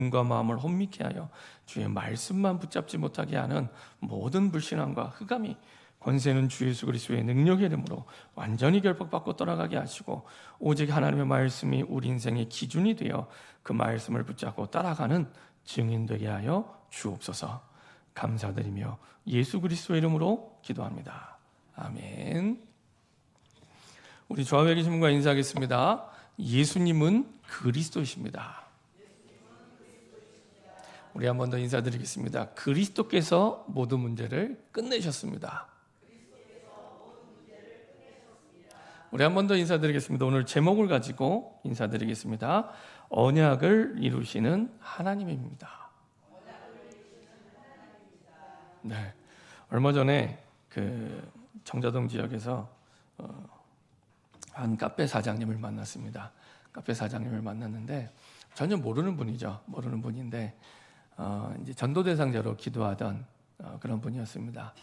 눈과 마음을 혼미케 하여 주의 말씀만 붙잡지 못하게 하는 모든 불신앙과 흑암이 권세는 주 예수 그리스도의 능력의 이름으로 완전히 결박받고 떠나가게 하시고 오직 하나님의 말씀이 우리 인생의 기준이 되어 그 말씀을 붙잡고 따라가는 증인 되게 하여 주옵소서. 감사드리며 예수 그리스도의 이름으로 기도합니다. 아멘. 우리 좌우에 계신 분과 인사하겠습니다. 예수님은 그리스도이십니다. 우리 한 번 더 인사드리겠습니다. 그리스도께서 모든 문제를 끝내셨습니다. 우리 한 번 더 인사드리겠습니다. 오늘 제목을 가지고 인사드리겠습니다. 언약을 이루시는 하나님입니다. 네, 얼마 전에 그 정자동 지역에서 한 카페 사장님을 만났습니다. 카페 사장님을 만났는데 전혀 모르는 분이죠. 모르는 분인데 이제 전도 대상자로 기도하던 그런 분이었습니다.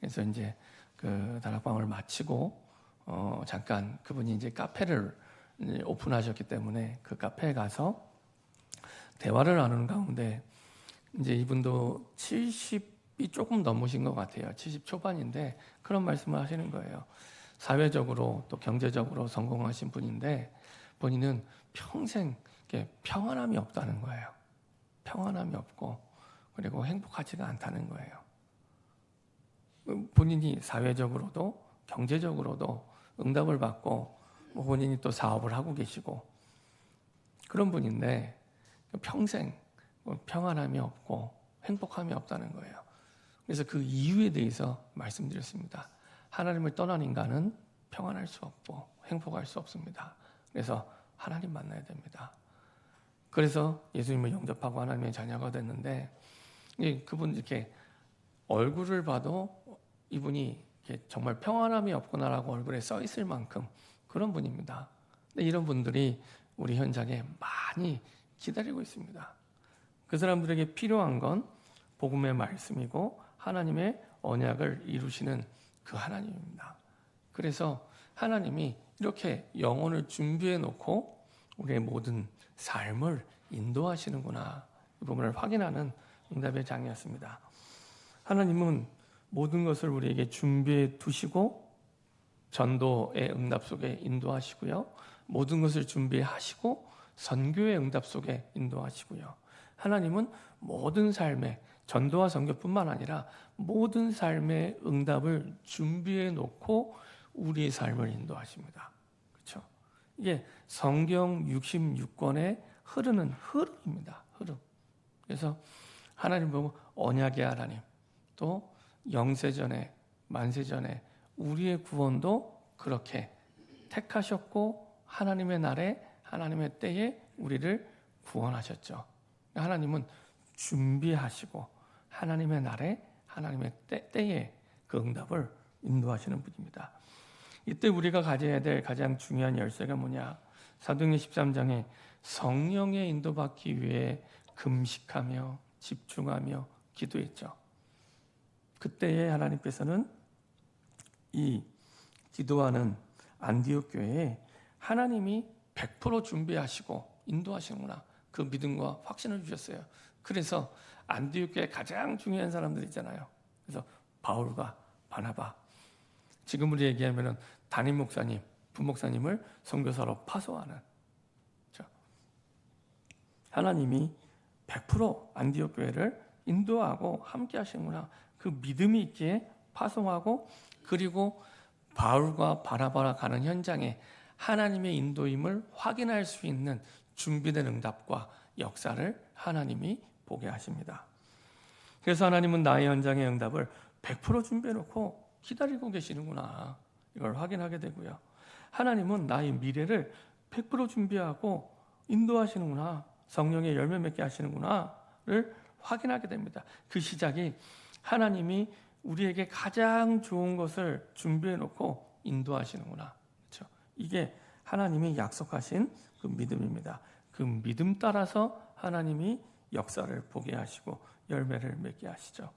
그래서 이제 그 다락방을 마치고 잠깐 그분이 이제 카페를 이제 오픈하셨기 때문에 그 카페에 가서 대화를 나누는 가운데 이제 이분도 70이 조금 넘으신 것 같아요. 70 초반인데 그런 말씀을 하시는 거예요. 사회적으로 또 경제적으로 성공하신 분인데 본인은 평생 평안함이 없다는 거예요. 평안함이 없고 그리고 행복하지가 않다는 거예요. 본인이 사회적으로도 경제적으로도 응답을 받고 본인이 또 사업을 하고 계시고 그런 분인데 평생 평안함이 없고 행복함이 없다는 거예요. 그래서 그 이유에 대해서 말씀드렸습니다. 하나님을 떠난 인간은 평안할 수 없고 행복할 수 없습니다. 그래서 하나님 만나야 됩니다. 그래서 예수님을 영접하고 하나님의 자녀가 됐는데 그분 이렇게 얼굴을 봐도 이분이 정말 평안함이 없구나라고 얼굴에 써 있을 만큼 그런 분입니다. 근데 이런 분들이 우리 현장에 많이 기다리고 있습니다. 그 사람들에게 필요한 건 복음의 말씀이고 하나님의 언약을 이루시는 그 하나님입니다. 그래서 하나님이 이렇게 영혼을 준비해 놓고 우리의 모든 삶을 인도하시는구나 이 부분을 확인하는 응답의 장이었습니다. 하나님은 모든 것을 우리에게 준비해 두시고 전도의 응답 속에 인도하시고요. 모든 것을 준비하시고 선교의 응답 속에 인도하시고요. 하나님은 모든 삶에 전도와 선교뿐만 아니라 모든 삶의 응답을 준비해 놓고 우리의 삶을 인도하십니다. 그렇죠? 이게 성경 66권에 흐르는 흐름입니다. 흐름. 그래서 하나님 보고 언약의 하나님, 또 영세전에 만세전에 우리의 구원도 그렇게 택하셨고 하나님의 날에 하나님의 때에 우리를 구원하셨죠. 하나님은 준비하시고 하나님의 날에 하나님의 때에 그 응답을 인도하시는 분입니다. 이때 우리가 가져야 될 가장 중요한 열쇠가 뭐냐? 사도행전 13장에 성령의 인도받기 위해 금식하며 집중하며 기도했죠. 그때에 하나님께서는 이 기도하는 안디옥 교회에 하나님이 100% 준비하시고 인도하시는구나 그 믿음과 확신을 주셨어요. 그래서 안디옥 교회 가장 중요한 사람들 있잖아요. 그래서 바울과 바나바, 지금으로 얘기하면 담임 목사님, 부목사님을 선교사로 파송하는 하나님이 100% 안디옥 교회를 인도하고 함께 하시는구나 그 믿음이 있기에 파송하고 그리고 바울과 바나바가 가는 현장에 하나님의 인도임을 확인할 수 있는 준비된 응답과 역사를 하나님이 보게 하십니다. 그래서 하나님은 나의 현장의 응답을 100% 준비해놓고 기다리고 계시는구나 이걸 확인하게 되고요. 하나님은 나의 미래를 100% 준비하고 인도하시는구나 성령의 열매 맺게 하시는구나를 확인하게 됩니다. 그 시작이 하나님이 우리에게 가장 좋은 것을 준비해놓고 인도하시는구나. 그렇죠? 이게 하나님이 약속하신 그 믿음입니다. 그 믿음 따라서 하나님이 역사를 보게 하시고 열매를 맺게 하시죠.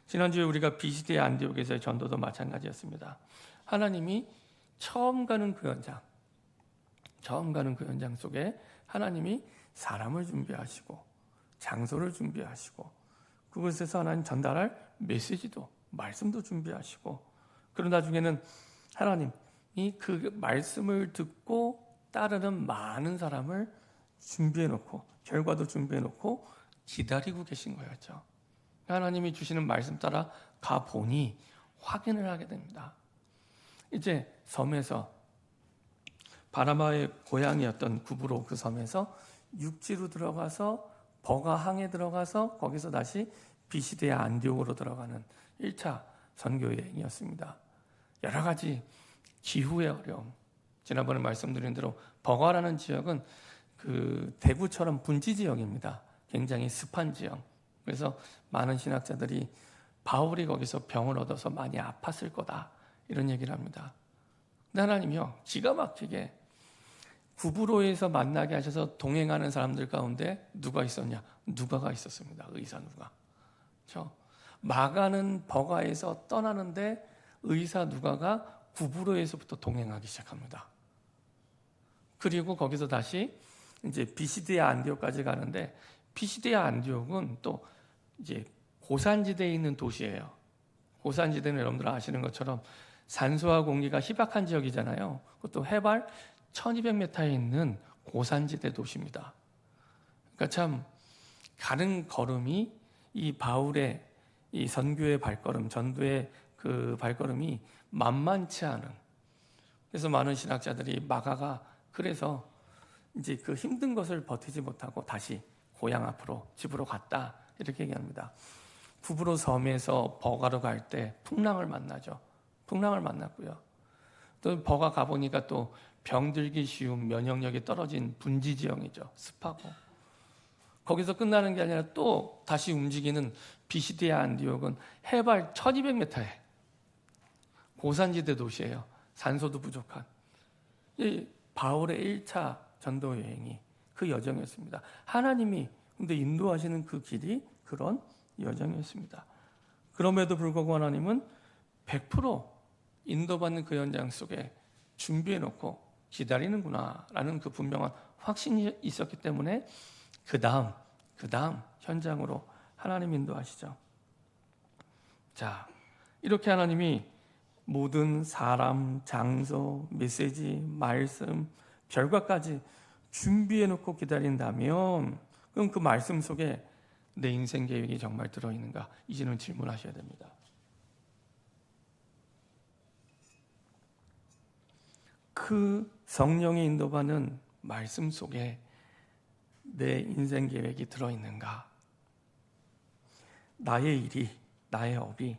지난주에 우리가 비시드의 안디옥에서의 전도도 마찬가지였습니다. 하나님이 처음 가는 그 현장 속에 하나님이 사람을 준비하시고 장소를 준비하시고 그곳에서 하나님 전달할 메시지도 말씀도 준비하시고 그런 나중에는 하나님이 그 말씀을 듣고 따르는 많은 사람을 준비해 놓고 결과도 준비해 놓고 기다리고 계신 거였죠. 하나님이 주시는 말씀 따라 가보니 확인을 하게 됩니다. 이제 섬에서 바나바의 고향이었던 구브로 그 섬에서 육지로 들어가서 버가항에 들어가서 거기서 다시 비시디아 안디옥으로 들어가는 1차 선교 여행이었습니다. 여러 가지 기후의 어려움. 지난번에 말씀드린 대로 버가라는 지역은 그 대구처럼 분지 지역입니다. 굉장히 습한 지역. 그래서 많은 신학자들이 바울이 거기서 병을 얻어서 많이 아팠을 거다 이런 얘기를 합니다. 근데 하나님이요 기가 막히게 구브로에서 만나게 하셔서 동행하는 사람들 가운데 누가 있었냐? 누가가 있었습니다. 의사 누가. 그렇죠? 마가는 버가에서 떠나는데 의사 누가가 구브로에서부터 동행하기 시작합니다. 그리고 거기서 다시 이제 비시디아 안디옥까지 가는데 비시디아 안디옥은 또 이제 고산지대에 있는 도시예요. 고산지대는 여러분들 아시는 것처럼 산소와 공기가 희박한 지역이잖아요. 그것도 해발 1200m에 있는 고산지대 도시입니다. 그러니까 참 가는 걸음이 이 바울의 이 선교의 발걸음, 전도의 그 발걸음이 만만치 않은. 그래서 많은 신학자들이 마가가 그래서 이제 그 힘든 것을 버티지 못하고 다시 고향 앞으로 집으로 갔다 이렇게 얘기합니다. 구브로 섬에서 버가로 갈 때 풍랑을 만나죠. 풍랑을 만났고요. 또 버가 가보니까 또 병들기 쉬운 면역력이 떨어진 분지 지형이죠. 습하고. 거기서 끝나는 게 아니라 또 다시 움직이는 비시디아 안디옥은 해발 1200m에 고산지대 도시예요. 산소도 부족한. 이 바울의 1차 전도 여행이 그 여정이었습니다. 하나님이 근데 인도하시는 그 길이 그런 여정이었습니다. 그럼에도 불구하고 하나님은 100% 인도받는 그 현장 속에 준비해놓고 기다리는구나라는 그 분명한 확신이 있었기 때문에 그 다음 현장으로 하나님 인도하시죠. 자, 이렇게 하나님이 모든 사람, 장소, 메시지, 말씀, 결과까지 준비해놓고 기다린다면 그럼 그 말씀 속에 내 인생 계획이 정말 들어있는가? 이제는 질문하셔야 됩니다. 그 성령이 인도받는 말씀 속에 내 인생 계획이 들어있는가? 나의 일이, 나의 업이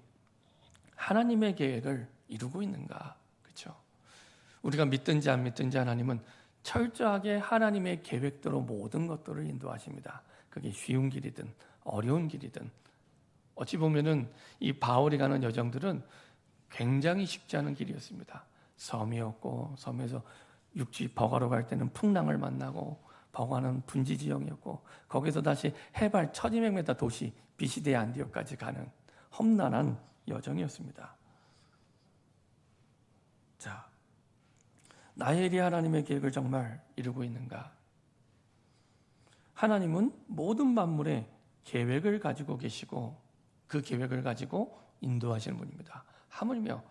하나님의 계획을 이루고 있는가? 그렇죠? 우리가 믿든지 안 믿든지 하나님은 철저하게 하나님의 계획대로 모든 것들을 인도하십니다. 그게 쉬운 길이든 어려운 길이든. 어찌 보면은 이 바울이 가는 여정들은 굉장히 쉽지 않은 길이었습니다. 섬이었고 섬에서 육지 버가로 갈 때는 풍랑을 만나고 버가는 분지 지형이었고 거기서 다시 해발 1200m 도시 비시디아 안디옥까지 가는 험난한 여정이었습니다. 자, 나의 일이 하나님의 계획을 정말 이루고 있는가? 하나님은 모든 만물에 계획을 가지고 계시고 그 계획을 가지고 인도하시는 분입니다. 하물며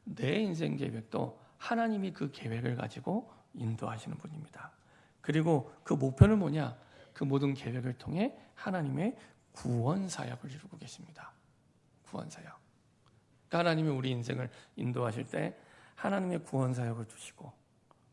내 인생 계획도 하나님이 그 계획을 가지고 인도하시는 분입니다. 그리고 그 목표는 뭐냐? 그 모든 계획을 통해 하나님의 구원 사역을 이루고 계십니다. 구원 사역. 그러니까 하나님이 우리 인생을 인도하실 때 하나님의 구원 사역을 주시고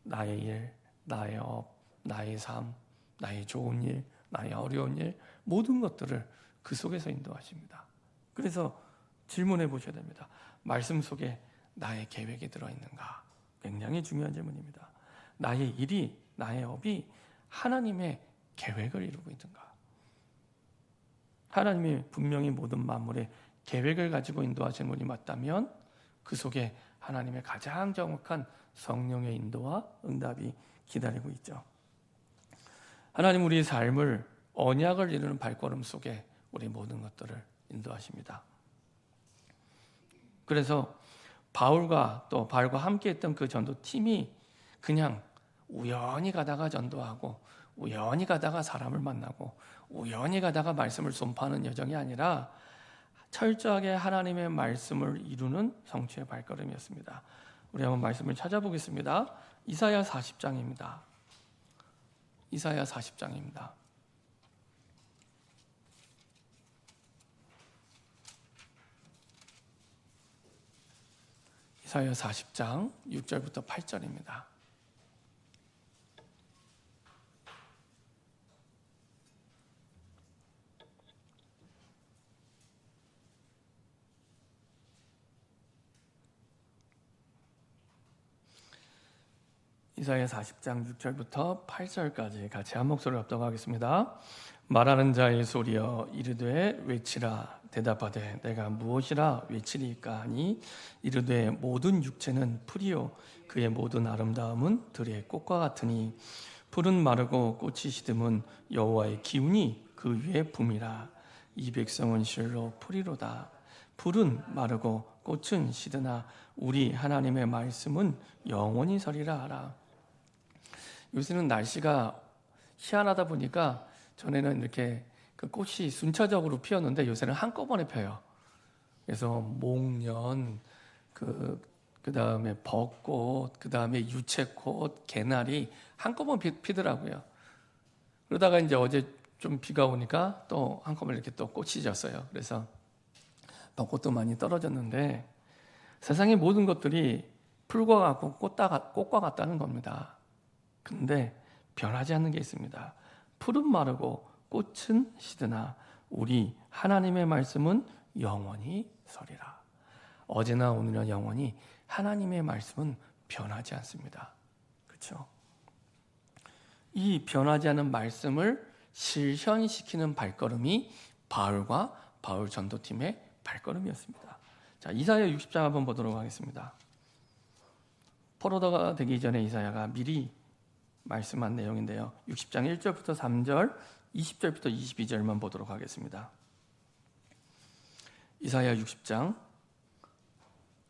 나의 일, 나의 업, 나의 삶, 나의 좋은 일, 나의 어려운 일 모든 것들을 그 속에서 인도하십니다. 그래서 질문해 보셔야 됩니다. 말씀 속에 나의 계획이 들어있는가? 굉장히 중요한 질문입니다. 나의 일이, 나의 업이 하나님의 계획을 이루고 있는가? 하나님이 분명히 모든 만물에 계획을 가지고 인도하시는 분이 맞다면 그 속에 하나님의 가장 정확한 성령의 인도와 응답이 기다리고 있죠. 하나님 우리의 삶을 언약을 이루는 발걸음 속에 우리 모든 것들을 인도하십니다. 그래서 바울과 함께 했던 그 전도팀이 그냥 우연히 가다가 전도하고 우연히 가다가 사람을 만나고 우연히 가다가 말씀을 전파하는 여정이 아니라 철저하게 하나님의 말씀을 이루는 성취의 발걸음이었습니다. 우리 한번 말씀을 찾아보겠습니다. 이사야 40장입니다. 이사야 40장입니다. 이사야 40장 6절부터 8절입니다. 이사야 40장 6절부터 8절까지 같이 한 목소리로 합독하겠습니다. 말하는 자의 소리여 이르되 외치라. 대답하되 내가 무엇이라 외치리까 하니 이르되 모든 육체는 풀이요 그의 모든 아름다움은 들의 꽃과 같으니 풀은 마르고 꽃이 시듬은 여호와의 기운이 그 위에 붐이라. 이 백성은 실로 풀이로다. 풀은 마르고 꽃은 시드나 우리 하나님의 말씀은 영원히 서리라 하라. 요새는 날씨가 희한하다 보니까 전에는 이렇게 그 꽃이 순차적으로 피었는데 요새는 한꺼번에 펴요. 그래서 목련, 그다음에 벚꽃, 그다음에 유채꽃, 개나리 한꺼번에 피더라고요. 그러다가 이제 어제 좀 비가 오니까 또 한꺼번에 이렇게 또 꽃이 졌어요. 그래서 벚꽃도 많이 떨어졌는데 세상의 모든 것들이 풀과 같고 꽃과 같다는 겁니다. 근데 변하지 않는 게 있습니다. 풀은 마르고 꽃은 시드나 우리 하나님의 말씀은 영원히 서리라. 어제나 오늘이나 영원히 하나님의 말씀은 변하지 않습니다. 그렇죠? 이 변하지 않은 말씀을 실현시키는 발걸음이 바울과 바울 전도팀의 발걸음이었습니다. 자, 이사야 60장 한번 보도록 하겠습니다. 포로다가 되기 전에 이사야가 미리 말씀한 내용인데요. 60장 1절부터 3절, 20절부터 22절만 보도록 하겠습니다. 이사야 60장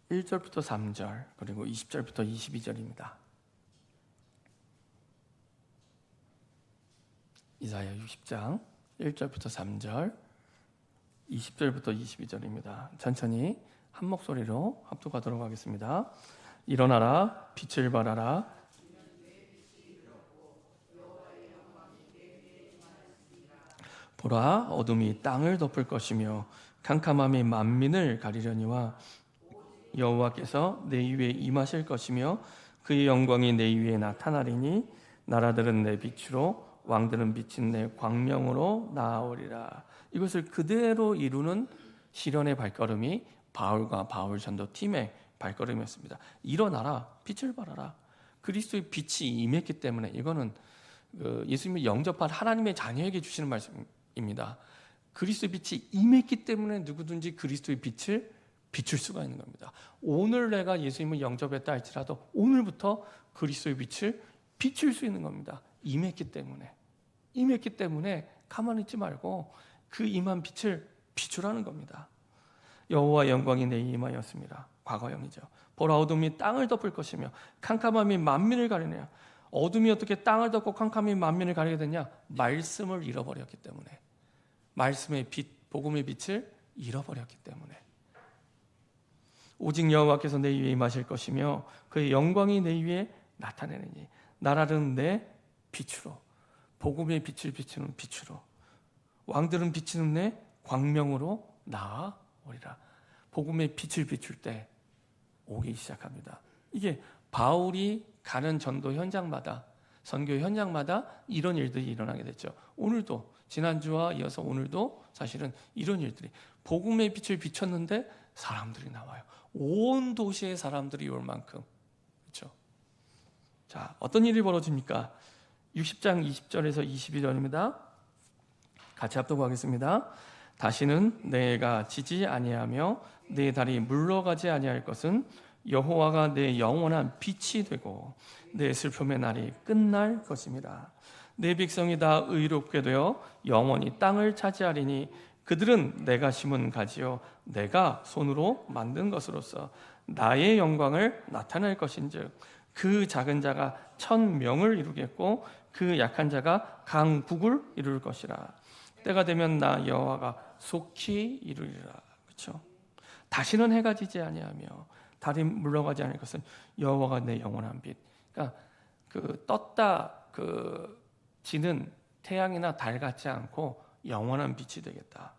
1절부터 3절 그리고 20절부터 22절입니다. 이사야 60장 1절부터 3절, 20절부터 22절입니다. 천천히 한 목소리로 합독하도록 하겠습니다. 일어나라, 빛을 발하라. 보라, 어둠이 땅을 덮을 것이며 캄캄함이 만민을 가리려니와 여호와께서 내 위에 임하실 것이며 그의 영광이 내 위에 나타나리니 나라들은 내 빛으로 왕들은 비친 내 광명으로 나아오리라. 이것을 그대로 이루는 실현의 발걸음이 바울과 바울 전도팀의 발걸음이었습니다. 일어나라, 빛을 발하라. 그리스도의 빛이 임했기 때문에 이거는 예수님을 영접한 하나님의 자녀에게 주시는 말씀입니다. 그리스도의 빛이 임했기 때문에 누구든지 그리스도의 빛을 비출 수가 있는 겁니다. 오늘 내가 예수님을 영접했다 할지라도 오늘부터 그리스도의 빛을 비출 수 있는 겁니다. 임했기 때문에 가만히 있지 말고 그 임한 빛을 비추라는 겁니다. 여호와 영광이 내 임하였습니다. 과거형이죠. 보라, 어둠이 땅을 덮을 것이며 캄캄함이 만민을 가리냐. 어둠이 어떻게 땅을 덮고 캄캄함이 만민을 가리게 되냐? 말씀을 잃어버렸기 때문에. 말씀의 빛, 복음의 빛을 잃어버렸기 때문에. 오직 여호와께서 내 위에 임하실 것이며 그의 영광이 내 위에 나타내느니 나라는 내 빛으로, 복음의 빛을 비추는 빛으로, 왕들은 비치는 내 광명으로 나아오리라. 복음의 빛을 비출 때 오기 시작합니다. 이게 바울이 가는 전도 현장마다, 선교 현장마다 이런 일들이 일어나게 됐죠. 오늘도, 지난주와 이어서 오늘도 사실은 이런 일들이, 복음의 빛을 비췄는데 사람들이 나와요. 온 도시의 사람들이 올 만큼. 그렇죠? 자, 어떤 일이 벌어집니까? 60장 20절에서 22절입니다. 같이 합독하겠습니다. 다시는 내가 지지 아니하며 내 달이 물러가지 아니할 것은 여호와가 내 영원한 빛이 되고 내 슬픔의 날이 끝날 것입니다. 내 백성이 다 의롭게 되어 영원히 땅을 차지하리니 그들은 내가 심은 가지요 내가 손으로 만든 것으로서 나의 영광을 나타낼 것인즉 그 작은 자가 1000명을 이루겠고 그 약한 자가 강국을 이룰 것이라. 때가 되면 나 여호와가 속히 이루리라. 그렇죠? 다시는 해가 지지 아니하며 달이 물러가지 않을 것은 여호와가 내 영원한 빛. 그러니까 그 떴다 그 지는 태양이나 달 같지 않고 영원한 빛이 되겠다.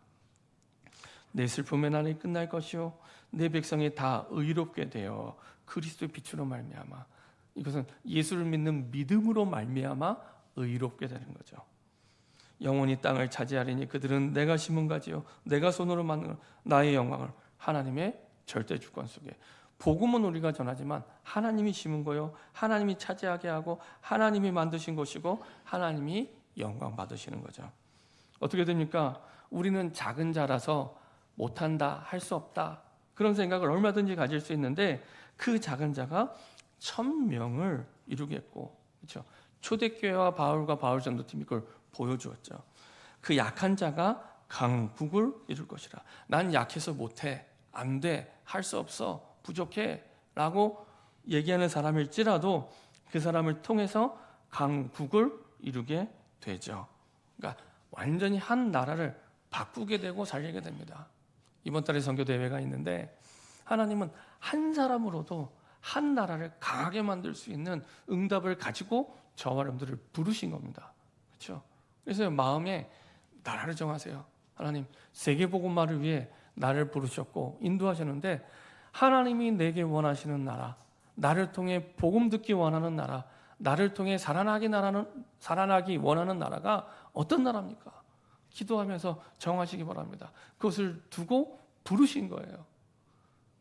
내 슬픔의 날이 끝날 것이요 내 백성이 다 의롭게 되어 그리스도의 빛으로 말미암아. 이것은 예수를 믿는 믿음으로 말미암아 의롭게 되는 거죠. 영원히 땅을 차지하리니 그들은 내가 심은 가지요 내가 손으로 만든 나의 영광을. 하나님의 절대 주권 속에. 복음은 우리가 전하지만 하나님이 심은 거요 하나님이 차지하게 하고 하나님이 만드신 것이고 하나님이 영광 받으시는 거죠. 어떻게 됩니까? 우리는 작은 자라서 못한다, 할 수 없다, 그런 생각을 얼마든지 가질 수 있는데 그 작은 자가 1000명을 이루겠고, 그렇죠? 초대교회와 바울과 바울 전도팀이 그걸 보여주었죠. 그 약한 자가 강국을 이룰 것이라. 난 약해서 못해, 안 돼, 할 수 없어, 부족해 라고 얘기하는 사람일지라도 그 사람을 통해서 강국을 이루게 되죠. 그러니까 완전히 한 나라를 바꾸게 되고 살리게 됩니다. 이번 달에 선교 대회가 있는데 하나님은 한 사람으로도 한 나라를 강하게 만들 수 있는 응답을 가지고 저와 여러분들을 부르신 겁니다. 그렇죠? 그래서 마음에 나라를 정하세요. 하나님, 세계복음화를 위해 나를 부르셨고 인도하셨는데 하나님이 내게 원하시는 나라, 나를 통해 복음 듣기 원하는 나라, 나를 통해 살아나기 원하는 나라가 어떤 나라입니까? 기도하면서 정하시기 바랍니다. 그것을 두고 부르신 거예요.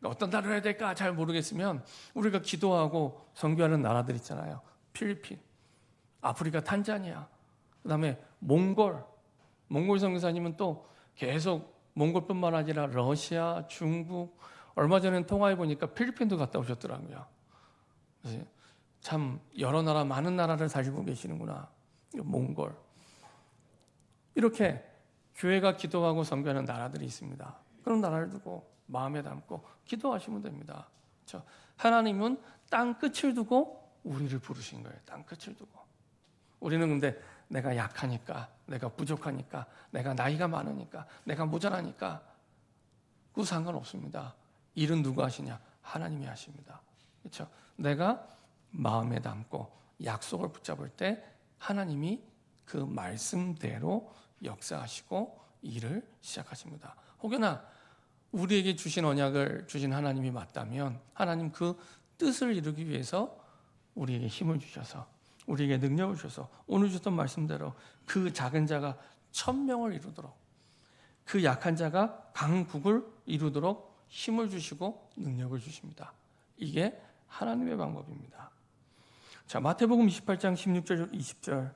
어떤 나라를 해야 될까 잘 모르겠으면 우리가 기도하고 선교하는 나라들 있잖아요. 필리핀, 아프리카 탄자니아, 그다음에 몽골 선교사님은 또 계속 몽골뿐만 아니라 러시아, 중국, 얼마 전에 통화해 보니까 필리핀도 갔다 오셨더라고요. 그래서 참 여러 나라, 많은 나라를 살고 계시는구나. 몽골. 이렇게 교회가 기도하고 선교하는 나라들이 있습니다. 그런 나라를 두고 마음에 담고 기도하시면 됩니다. 그렇죠? 하나님은 땅 끝을 두고 우리를 부르신 거예요. 땅 끝을 두고. 우리는 근데 내가 약하니까, 내가 부족하니까, 내가 나이가 많으니까, 내가 모자라니까 그거 상관없습니다. 일은 누가 하시냐? 하나님이 하십니다. 그렇죠? 내가 마음에 담고 약속을 붙잡을 때 하나님이 그 말씀대로 역사하시고 일을 시작하십니다. 혹여나 우리에게 주신 언약을 주신 하나님이 맞다면 하나님 그 뜻을 이루기 위해서 우리에게 힘을 주셔서 우리에게 능력을 주셔서 오늘 주셨던 말씀대로 그 작은 자가 1000명을 이루도록, 그 약한 자가 강국을 이루도록 힘을 주시고 능력을 주십니다. 이게 하나님의 방법입니다. 자, 마태복음 28장 16절 20절.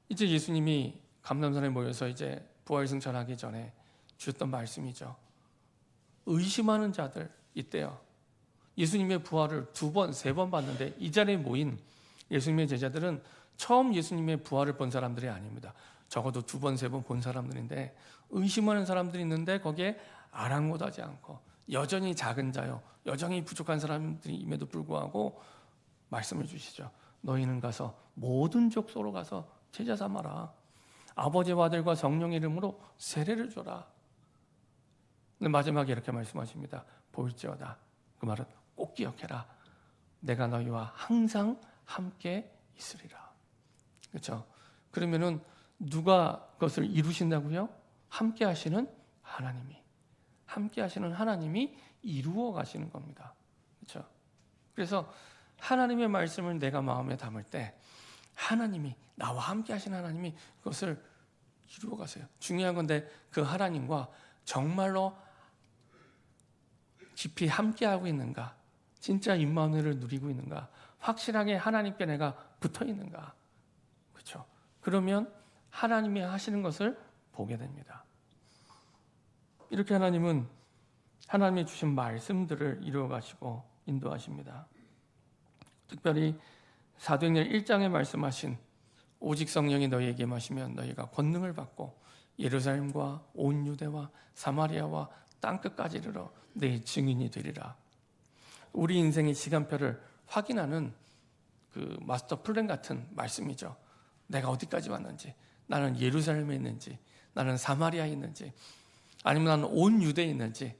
이제 예수님이 감람산에 모여서 이제 부활 승천하기 전에 주셨던 말씀이죠. 의심하는 자들 있대요. 예수님의 부활을 2번, 3번 봤는데 이 자리에 모인 예수님의 제자들은 처음 예수님의 부활을 본 사람들이 아닙니다. 적어도 2번, 3번 본 사람들인데 의심하는 사람들이 있는데 거기에 아랑곳하지 않고 여전히 작은 자요, 여전히 부족한 사람들임에도 불구하고 말씀을 주시죠. 너희는 가서 모든 족속으로 가서 제자 삼아라. 아버지와 아들과 성령의 이름으로 세례를 줘라. 근데 마지막에 이렇게 말씀하십니다. 보일지어다. 그 말은 꼭 기억해라. 내가 너희와 항상 함께 있으리라. 그렇죠? 그러면은 누가 그것을 이루신다고요? 함께 하시는 하나님이. 함께 하시는 하나님이 이루어 가시는 겁니다. 그렇죠? 그래서 하나님의 말씀을 내가 마음에 담을 때 하나님이, 나와 함께 하시는 하나님이 그것을 이루어 가세요. 중요한 건데 그 하나님과 정말로 깊이 함께하고 있는가? 진짜 임마누엘을 누리고 있는가? 확실하게 하나님께 내가 붙어 있는가? 그렇죠? 그러면 하나님이 하시는 것을 보게 됩니다. 이렇게 하나님은 하나님이 주신 말씀들을 이루어 가시고 인도하십니다. 특별히 사도행전 1장에 말씀하신 오직 성령이 너희에게 임하시면 너희가 권능을 받고 예루살렘과 온 유대와 사마리아와 땅끝까지 이르러 내 증인이 되리라. 우리 인생의 시간표를 확인하는 그 마스터 플랜 같은 말씀이죠. 내가 어디까지 왔는지, 나는 예루살렘에 있는지, 나는 사마리아에 있는지, 아니면 나는 온 유대에 있는지,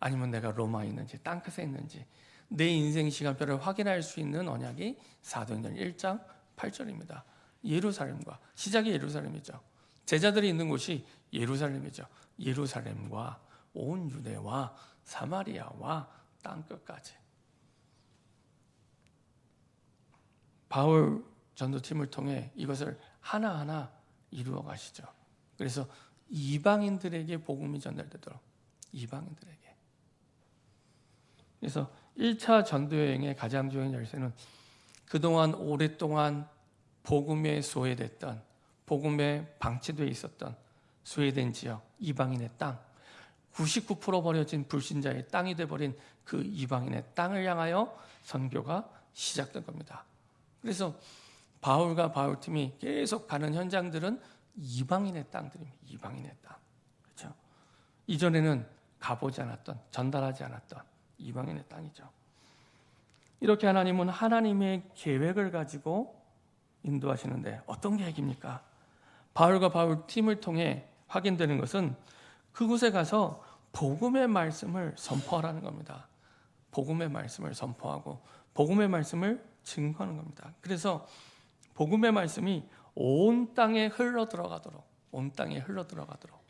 아니면 내가 로마에 있는지, 땅끝에 있는지 내 인생 시간표를 확인할 수 있는 언약이 사도행전 1장 8절입니다. 예루살렘과 시작이 예루살렘이죠. 제자들이 있는 곳이 예루살렘이죠. 예루살렘과 온 유대와 사마리아와 땅끝까지. 바울 전도팀을 통해 이것을 하나하나 이루어 가시죠. 그래서 이방인들에게 복음이 전달되도록, 이방인들에게. 그래서 1차 전도여행의 가장 중요한 열쇠는 그동안 오랫동안 복음에 소외됐던, 복음에 방치되어 있었던 소외된 지역, 이방인의 땅, 99% 버려진 불신자의 땅이 되어버린 그 이방인의 땅을 향하여 선교가 시작된 겁니다. 그래서 바울과 바울팀이 계속 가는 현장들은 이방인의 땅들입니다. 이방인의 땅. 그렇죠? 이전에는 가보지 않았던, 전달하지 않았던 이방인의 땅이죠. 이렇게 하나님은 하나님의 계획을 가지고 인도하시는데 어떤 계획입니까? 바울과 바울 팀을 통해 확인되는 것은 그곳에 가서 복음의 말씀을 선포하라는 겁니다. 복음의 말씀을 선포하고 복음의 말씀을 증거하는 겁니다. 그래서 복음의 말씀이 온 땅에 흘러 들어가도록, 온 땅에 흘러 들어가도록.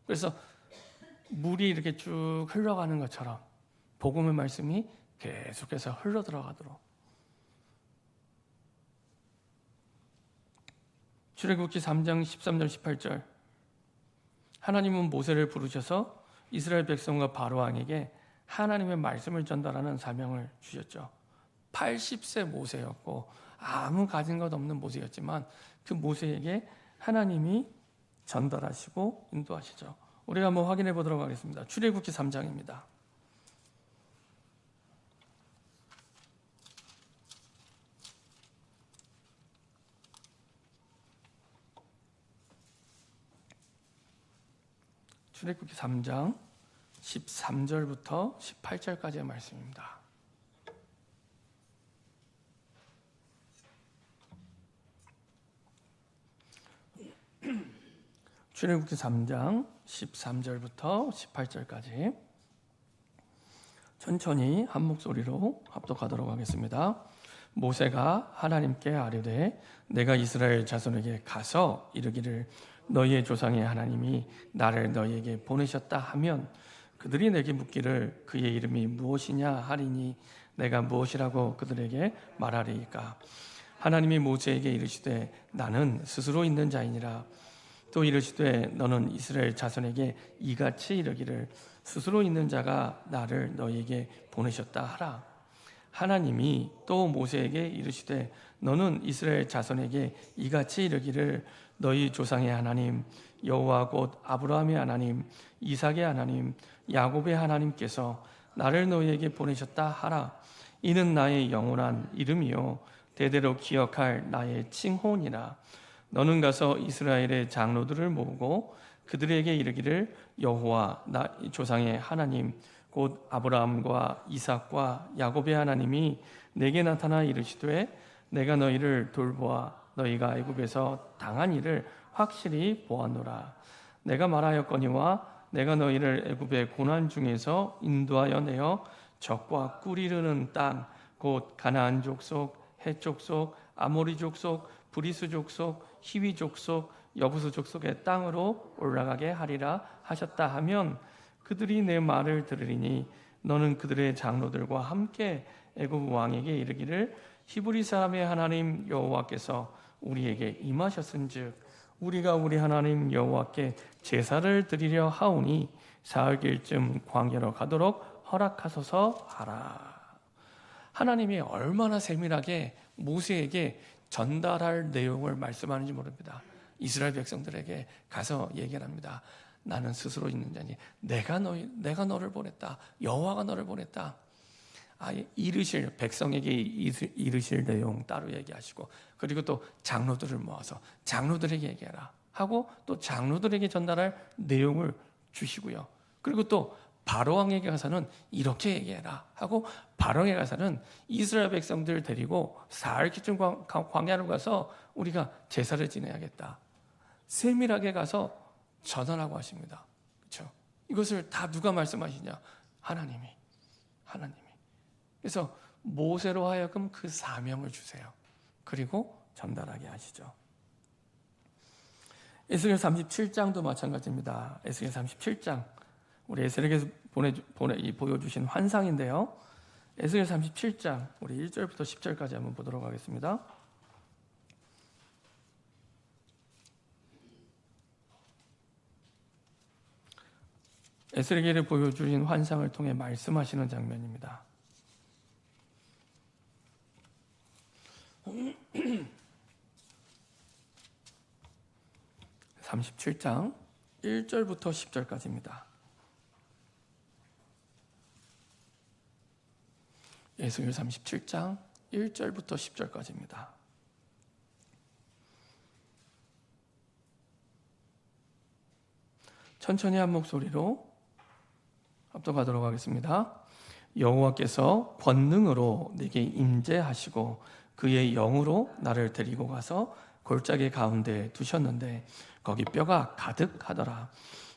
그래서 물이 이렇게 쭉 흘러가는 것처럼 복음의 말씀이 계속해서 흘러 들어가도록. 출애굽기 3장 13절 18절. 하나님은 모세를 부르셔서 이스라엘 백성과 바로 왕에게 하나님의 말씀을 전달하는 사명을 주셨죠. 80세 모세였고 아무 가진 것 없는 모세였지만 그 모세에게 하나님이 전달하시고 인도하시죠. 우리가 한번 확인해 보도록 하겠습니다. 출애굽기 3장입니다. 출애굽기 3장 13절부터 18절까지의 말씀입니다. 출애굽기 3장 13절부터 18절까지 천천히 한 목소리로 합독하도록 하겠습니다. 모세가 하나님께 아뢰되 내가 이스라엘 자손에게 가서 이르기를 너희의 조상의 하나님이 나를 너희에게 보내셨다 하면 그들이 내게 묻기를 그의 이름이 무엇이냐 하리니 내가 무엇이라고 그들에게 말하리이까. 하나님이 모세에게 이르시되 나는 스스로 있는 자이니라. 또 이르시되 너는 이스라엘 자손에게 이같이 이르기를 스스로 있는 자가 나를 너희에게 보내셨다 하라. 하나님이 또 모세에게 이르시되 너는 이스라엘 자손에게 이같이 이르기를 너희 조상의 하나님 여호와 곧 아브라함의 하나님 이삭의 하나님 야곱의 하나님께서 나를 너희에게 보내셨다 하라. 이는 나의 영원한 이름이요 대대로 기억할 나의 칭호니라. 너는 가서 이스라엘의 장로들을 모으고 그들에게 이르기를 여호와 나 조상의 하나님 곧 아브라함과 이삭과 야곱의 하나님이 내게 나타나 이르시되 내가 너희를 돌보아 너희가 애굽에서 당한 일을 확실히 보았노라. 내가 말하였거니와 내가 너희를 애굽의 고난 중에서 인도하여 내어 적과 꿀 이르는 땅 곧 가나안 족속, 헷 족속, 아모리 족속, 브리스 족속, 히위 족속, 여부스 족속의 땅으로 올라가게 하리라 하셨다 하면 그들이 내 말을 들으리니 너는 그들의 장로들과 함께 애굽 왕에게 이르기를 히브리 사람의 하나님 여호와께서 우리에게 임하셨은즉 우리가 우리 하나님 여호와께 제사를 드리려 하오니 사흘길쯤 광야로 가도록 허락하소서 하라. 하나님이 얼마나 세밀하게 모세에게 전달할 내용을 말씀하는지 모릅니다. 이스라엘 백성들에게 가서 얘기를 합니다. 나는 스스로 있는 자니 내가 너를 보냈다. 여호와가 너를 보냈다. 이르실 백성에게 이르실 내용 따로 얘기하시고 그리고 또 장로들을 모아서 장로들에게 얘기해라 하고 또 장로들에게 전달할 내용을 주시고요. 그리고 또 바로왕에게 가서는 이렇게 얘기해라 하고 바로왕에 가서는 이스라엘 백성들 데리고 사흘기쯤 광야로 가서 우리가 제사를 지내야겠다. 세밀하게 가서 전하라고 하십니다. 그렇죠? 이것을 다 누가 말씀하시냐? 하나님이. 그래서 모세로 하여금 그 사명을 주세요. 그리고 전달하게 하시죠. 에스겔 37장도 마찬가지입니다. 에스겔 37장 우리 에스겔에서 보여주신 환상인데요. 에스겔 37장 우리 1절부터 10절까지 한번 보도록 하겠습니다. 에스겔이 보여주신 환상을 통해 말씀하시는 장면입니다. 37장 1절부터 10절까지입니다. 에스겔 37장 1절부터 10절까지입니다. 천천히 한 목소리로 합독하도록 하겠습니다. 여호와께서 권능으로 내게 임재하시고 그의 영으로 나를 데리고 가서 골짜기 가운데 두셨는데 거기 뼈가 가득하더라.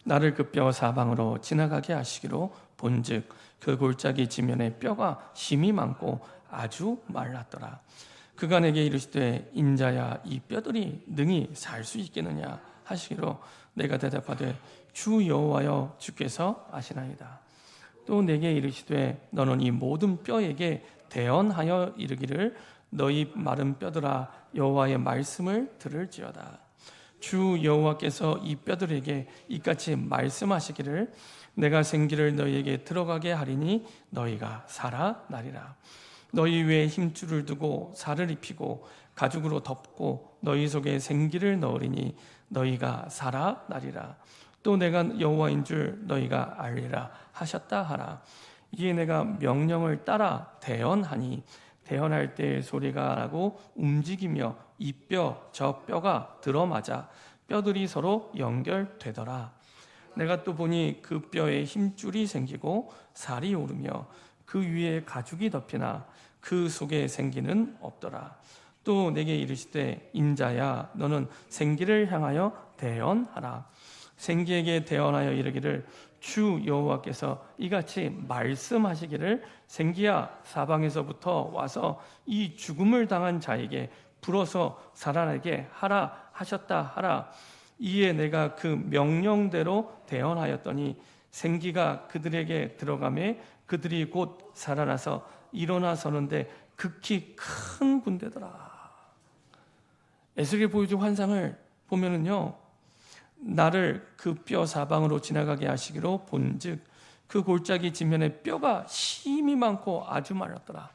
나를 그 뼈 사방으로 지나가게 하시기로 본즉 그 골짜기 지면에 뼈가 심이 많고 아주 말랐더라. 그가 내게 이르시되 인자야 이 뼈들이 능히 살 수 있겠느냐 하시기로 내가 대답하되 주 여호와여 주께서 아시나이다. 또 내게 이르시되 너는 이 모든 뼈에게 대언하여 이르기를 너희 마른 뼈들아 여호와의 말씀을 들을지어다. 주 여호와께서 이 뼈들에게 이같이 말씀하시기를 내가 생기를 너희에게 들어가게 하리니 너희가 살아나리라. 너희 위에 힘줄을 두고 살을 입히고 가죽으로 덮고 너희 속에 생기를 넣으리니 너희가 살아나리라. 또 내가 여호와인 줄 너희가 알리라 하셨다 하라. 이에 내가 명령을 따라 대언하니 대언할 때 소리가 나고 움직이며 이 뼈 저 뼈가 들어맞아 뼈들이 서로 연결되더라. 내가 또 보니 그 뼈에 힘줄이 생기고 살이 오르며 그 위에 가죽이 덮이나 그 속에 생기는 없더라. 또 내게 이르시되 인자야 너는 생기를 향하여 대언하라. 생기에게 대언하여 이르기를 주 여호와께서 이같이 말씀하시기를 생기야 사방에서부터 와서 이 죽음을 당한 자에게 불어서 살아나게 하라 하셨다 하라. 이에 내가 그 명령대로 대언하였더니 생기가 그들에게 들어가매 그들이 곧 살아나서 일어나 서는데 극히 큰 군대더라. 에스겔이 보여준 환상을 보면은요, 나를 그 뼈 사방으로 지나가게 하시기로 본즉 그 골짜기 지면에 뼈가 심이 많고 아주 말랐더라.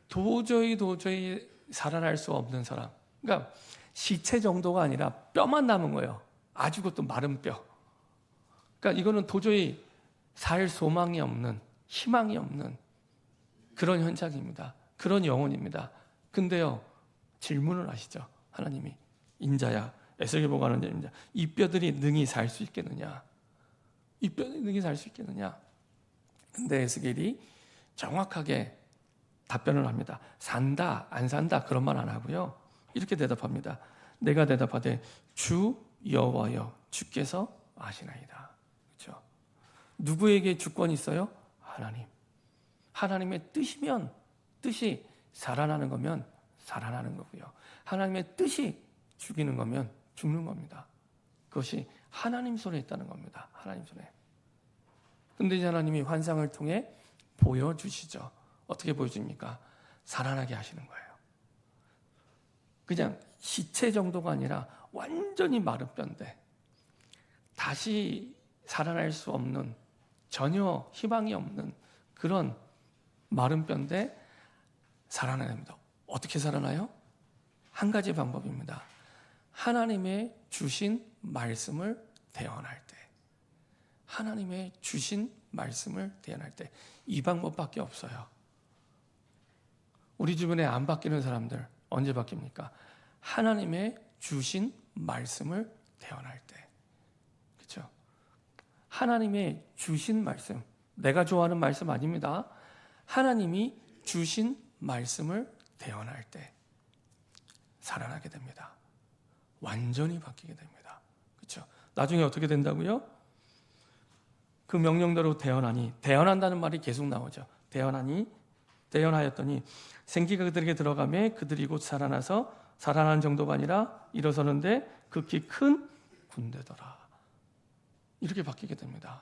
도저히 살아날 수 없는 사람. 그러니까 시체 정도가 아니라 뼈만 남은 거예요. 아주 그것도 마른 뼈. 그러니까 이거는 도저히 살 소망이 없는, 희망이 없는 그런 현상입니다. 그런 영혼입니다. 근데요, 질문을 하시죠. 하나님이 인자야, 에스겔 보고 하는 자입니다. 이 뼈들이 능히 살 수 있겠느냐? 이 뼈들이 능히 살 수 있겠느냐? 근데 에스겔이 정확하게 답변을 합니다. 산다, 안 산다 그런 말 안 하고요. 이렇게 대답합니다. 내가 대답하되 주 여호와여 주께서 아시나이다. 그렇죠? 누구에게 주권이 있어요? 하나님. 하나님의 뜻이면 뜻이 살아나는 거면 살아나는 거고요. 하나님의 뜻이 죽이는 거면 죽는 겁니다. 그것이 하나님 손에 있다는 겁니다. 하나님 손에. 근데 이제 하나님이 환상을 통해 보여주시죠. 어떻게 보여줍니까? 살아나게 하시는 거예요. 그냥 시체 정도가 아니라 완전히 마른 뼈인데 다시 살아날 수 없는, 전혀 희망이 없는 그런 마른 뼈인데 살아납니다. 어떻게 살아나요? 한 가지 방법입니다. 하나님의 주신 말씀을 대언할 때, 하나님의 주신 말씀을 대언할 때, 이 방법밖에 없어요. 우리 주변에 안 바뀌는 사람들 언제 바뀝니까? 하나님의 주신 말씀을 대언할 때. 그렇죠? 하나님의 주신 말씀, 내가 좋아하는 말씀 아닙니다. 하나님이 주신 말씀을 대언할 때 살아나게 됩니다. 완전히 바뀌게 됩니다. 그렇죠? 나중에 어떻게 된다고요? 그 명령대로 대언하니, 대언한다는 말이 계속 나오죠. 대언하였더니 생기가 그들에게 들어가매 그들이 곧 살아난 정도가 아니라 일어서는데 극히 큰 군대더라. 이렇게 바뀌게 됩니다.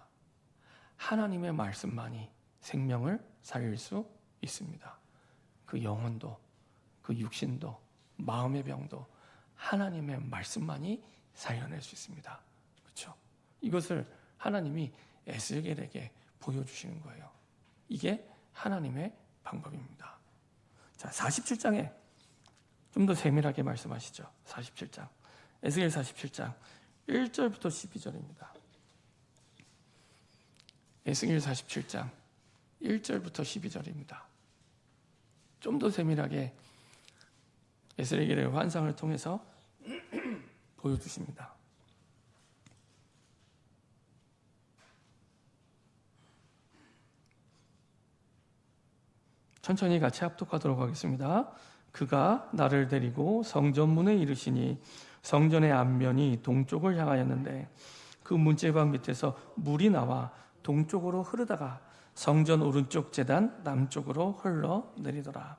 하나님의 말씀만이 생명을 살릴 수 있습니다. 그 영혼도, 그 육신도, 마음의 병도 하나님의 말씀만이 살려낼 수 있습니다. 그렇죠? 이것을 하나님이 에스겔에게 보여주시는 거예요. 이게 하나님의 방법입니다. 자, 47장에 좀 더 세밀하게 말씀하시죠. 47장. 에스겔 47장 1절부터 12절입니다. 에스겔 47장 1절부터 12절입니다. 좀 더 세밀하게 에스겔의 환상을 통해서 보여주십니다. 천천히 같이 합독하도록 하겠습니다. 그가 나를 데리고 성전문에 이르시니 성전의 앞면이 동쪽을 향하였는데 그 문제방 밑에서 물이 나와 동쪽으로 흐르다가 성전 오른쪽 제단 남쪽으로 흘러내리더라.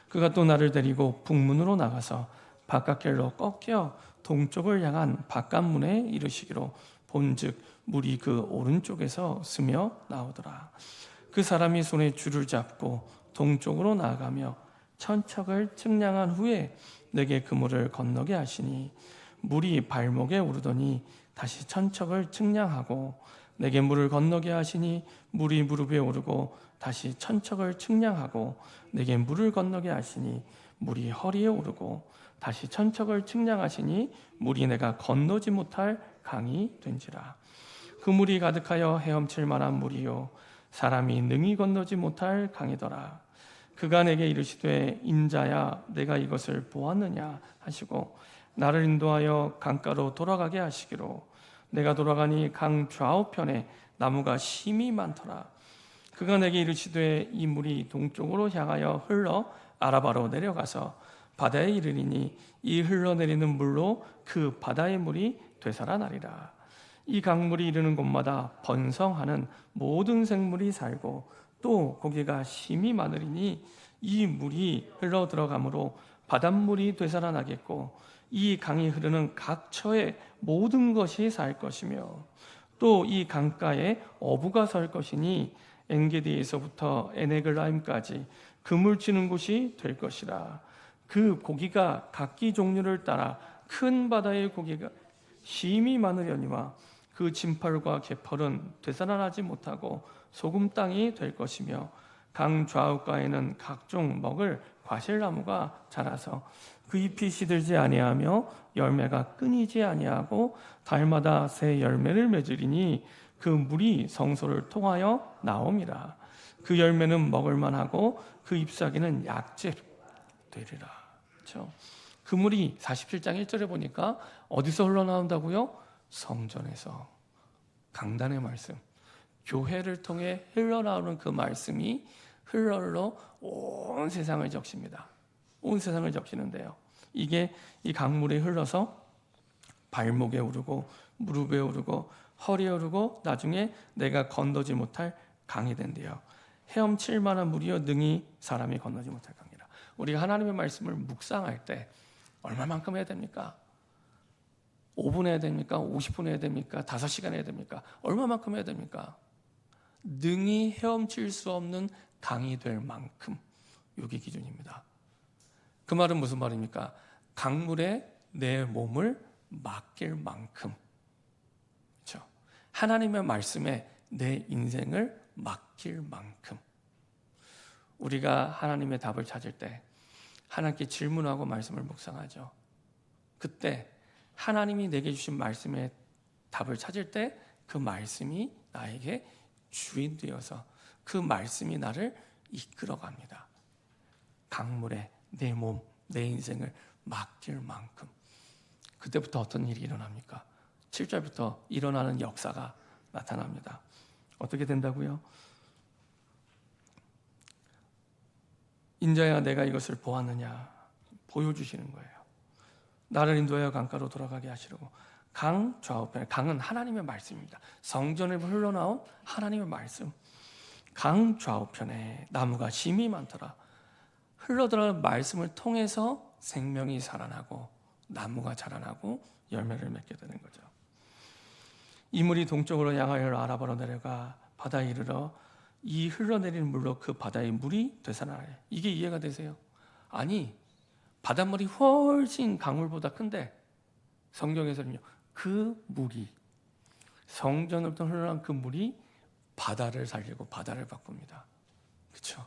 그가 또 나를 데리고 북문으로 나가서 바깥길로 꺾여 동쪽을 향한 바깥문에 이르시기로 본즉 물이 그 오른쪽에서 스며 나오더라. 그 사람이 손에 줄을 잡고 동쪽으로 나아가며 천척을 측량한 후에 내게 그 물을 건너게 하시니 물이 발목에 오르더니 다시 천척을 측량하고 내게 물을 건너게 하시니 물이 무릎에 오르고 다시 천척을 측량하고 내게 물을 건너게 하시니 물이 허리에 오르고 다시 천척을 측량하시니 물이 내가 건너지 못할 강이 된지라. 그 물이 가득하여 헤엄칠 만한 물이요 사람이 능히 건너지 못할 강이더라. 그가 내게 이르시되 인자야 내가 이것을 보았느냐 하시고 나를 인도하여 강가로 돌아가게 하시기로 내가 돌아가니 강 좌우편에 나무가 심히 많더라. 그가 내게 이르시되 이 물이 동쪽으로 향하여 흘러 아라바로 내려가서 바다에 이르리니 이 흘러내리는 물로 그 바다의 물이 되살아나리라. 이 강물이 이르는 곳마다 번성하는 모든 생물이 살고 또 고기가 심히 많으리니 이 물이 흘러 들어가므로 바닷물이 되살아나겠고 이 강이 흐르는 각 처에 모든 것이 살 것이며 또 이 강가에 어부가 설 것이니 엔게디에서부터 에네글라임까지 그물 치는 곳이 될 것이라. 그 고기가 각기 종류를 따라 큰 바다의 고기가 심히 많으려니와 그 진펄과 개펄은 되살아나지 못하고 소금 땅이 될 것이며 강 좌우가에는 각종 먹을 과실나무가 자라서 그 잎이 시들지 아니하며 열매가 끊이지 아니하고 달마다 새 열매를 맺으리니 그 물이 성소를 통하여 나옴이라. 그 열매는 먹을 만하고 그 잎사귀는 약재 되리라. 그렇죠? 그 물이 47장 1절에 보니까 어디서 흘러나온다고요? 성전에서. 강단의 말씀, 교회를 통해 흘러나오는 그 말씀이 흘러 온 세상을 적십니다. 온 세상을 적시는데요. 이게 이 강물이 흘러서 발목에 오르고 무릎에 오르고 허리에 오르고 나중에 내가 건너지 못할 강이 된대요. 헤엄칠 만한 물이요 능히 사람이 건너지 못할 강이라. 우리가 하나님의 말씀을 묵상할 때 얼마만큼 해야 됩니까? 5분 해야 됩니까? 50분 해야 됩니까? 5시간 해야 됩니까? 얼마만큼 해야 됩니까? 능히 헤엄칠 수 없는 강이 될 만큼. 이게 기준입니다. 그 말은 무슨 말입니까? 강물에 내 몸을 맡길 만큼. 그렇죠? 하나님의 말씀에 내 인생을 맡길 만큼. 우리가 하나님의 답을 찾을 때 하나님께 질문하고 말씀을 묵상하죠. 그때 하나님이 내게 주신 말씀의 답을 찾을 때 그 말씀이 나에게 주인 되어서 그 말씀이 나를 이끌어갑니다. 강물에 내 몸, 내 인생을 맡길 만큼. 그때부터 어떤 일이 일어납니까? 7절부터 일어나는 역사가 나타납니다. 어떻게 된다고요? 인자야 내가 이것을 보았느냐 보여주시는 거예요. 나를 인도하여 강가로 돌아가게 하시려고 강 좌우편에, 강은 하나님의 말씀입니다. 성전에서 흘러나온 하나님의 말씀. 강 좌우편에 나무가 심이 많더라. 흘러들어가는 말씀을 통해서 생명이 살아나고 나무가 자라나고 열매를 맺게 되는 거죠. 이 물이 동쪽으로 양하여 아라바로 내려가 바다에 이르러 이 흘러내리는 물로 그 바다의 물이 되살아나요. 이게 이해가 되세요? 아니, 바닷물이 훨씬 강물보다 큰데 성경에서는요, 그 물이, 성전으로부터 흘러난 그 물이 바다를 살리고 바다를 바꿉니다. 그렇죠?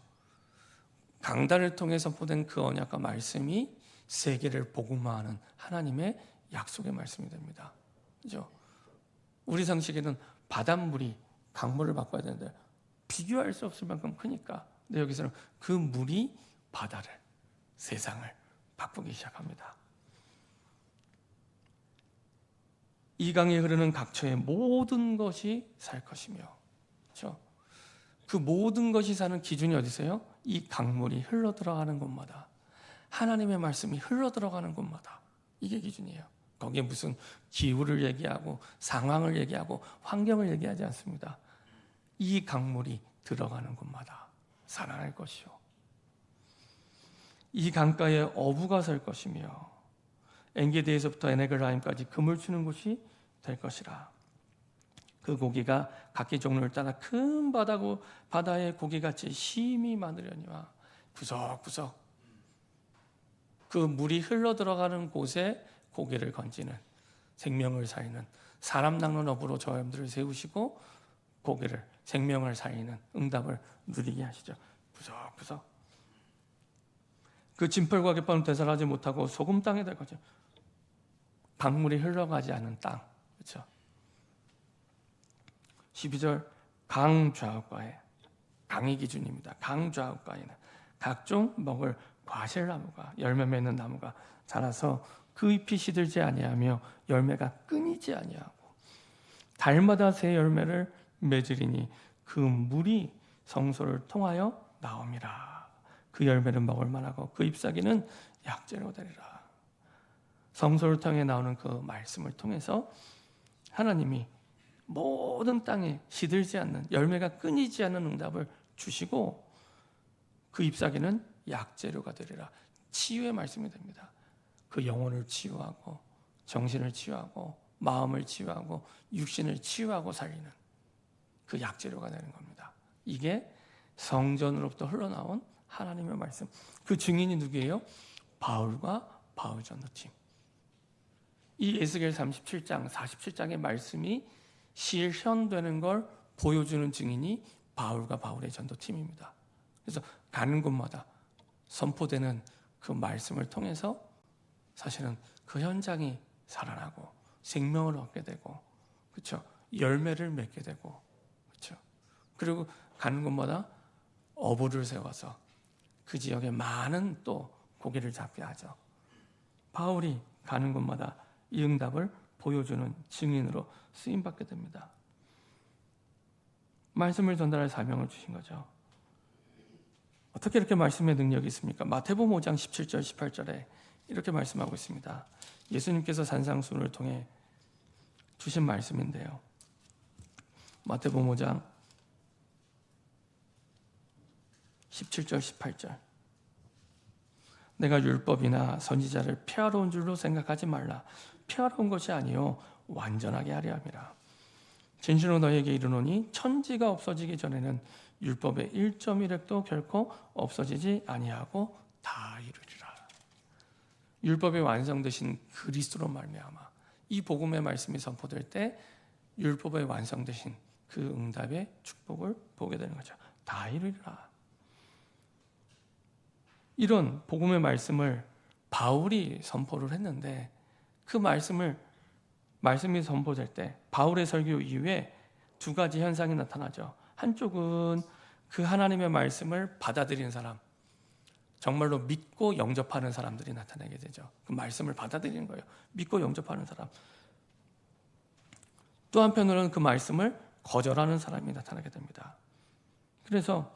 강단을 통해 선포된 그 언약과 말씀이 세계를 복음화하는 하나님의 약속의 말씀이 됩니다. 그렇죠? 우리 상식에는 바닷물이 강물을 바꿔야 되는데 비교할 수 없을 만큼 크니까. 근데 여기서는 그 물이 바다를, 세상을 바꾸기 시작합니다. 이 강에 흐르는 각처의 모든 것이 살 것이며, 그렇죠? 그 모든 것이 사는 기준이 어디세요? 이 강물이 흘러 들어가는 곳마다, 하나님의 말씀이 흘러 들어가는 곳마다, 이게 기준이에요. 거기에 무슨 기후를 얘기하고 상황을 얘기하고 환경을 얘기하지 않습니다. 이 강물이 들어가는 곳마다 살아날 것이요, 이 강가에 어부가 설 것이며 엔게디에서부터 에네글라임까지 금을 추는 곳이 될 것이라. 그 고기가 각기 종류를 따라 큰 바다의 고기같이 심이 많으려니와 구석구석 그 물이 흘러 들어가는 곳에 고기를 건지는, 생명을 살리는 사람 낚는 어부로 저희들을 세우시고 고기를, 생명을 살리는 응답을 누리게 하시죠. 구석구석 그 진펄과 갯벌은 되살아나지 못하고 소금 땅이 될 거죠. 강물이 흘러가지 않은 땅. 그렇죠? 12절 강 좌우가에, 강이 기준입니다. 강 좌우가에는 각종 먹을 과실나무가, 열매 맺는 나무가 자라서 그 잎이 시들지 아니하며 열매가 끊이지 아니하고 달마다 새 열매를 맺으리니 그 물이 성소를 통하여 나옴이라. 그 열매는 먹을 만하고 그 잎사귀는 약재로 되리라. 성소를 통해 나오는 그 말씀을 통해서 하나님이 모든 땅에 시들지 않는, 열매가 끊이지 않는 응답을 주시고 그 잎사귀는 약재료가 되리라. 치유의 말씀이 됩니다. 그 영혼을 치유하고 정신을 치유하고 마음을 치유하고 육신을 치유하고 살리는 그 약재료가 되는 겁니다. 이게 성전으로부터 흘러나온 하나님의 말씀. 그 증인이 누구예요? 바울과 바울 전도팀. 이 에스겔 37장, 47장의 말씀이 실현되는 걸 보여주는 증인이 바울과 바울의 전도팀입니다. 그래서 가는 곳마다 선포되는 그 말씀을 통해서 사실은 그 현장이 살아나고 생명을 얻게 되고, 그렇죠? 열매를 맺게 되고, 그렇죠? 그리고 가는 곳마다 어부를 세워서 그 지역에 많은 또 고기를 잡게 하죠. 바울이 가는 곳마다 이 응답을 보여주는 증인으로 쓰임받게 됩니다. 말씀을 전달할 사명을 주신 거죠. 어떻게 이렇게 말씀의 능력이 있습니까? 마태복음 5장 17절 18절에 이렇게 말씀하고 있습니다. 예수님께서 산상수훈을 통해 주신 말씀인데요. 마태복음 5장 17절 18절 내가 율법이나 선지자를 폐하러 온 줄로 생각하지 말라. 폐하러 온 것이 아니요 완전하게 하려 함이라. 진실로 너희에게 이르노니 천지가 없어지기 전에는 율법의 1.1획도 결코 없어지지 아니하고 다 이루리라. 율법이 완성되신 그리스도로 말미암아 이 복음의 말씀이 선포될 때 율법의 완성되신 그 응답의 축복을 보게 되는 거죠. 다 이루리라. 이런 복음의 말씀을 바울이 선포를 했는데 그 말씀이 선포될 때 바울의 설교 이후에 두 가지 현상이 나타나죠. 한쪽은 그 하나님의 말씀을 받아들이는 사람, 정말로 믿고 영접하는 사람들이 나타나게 되죠. 그 말씀을 받아들이는 거예요. 믿고 영접하는 사람. 또 한편으로는 그 말씀을 거절하는 사람이 나타나게 됩니다. 그래서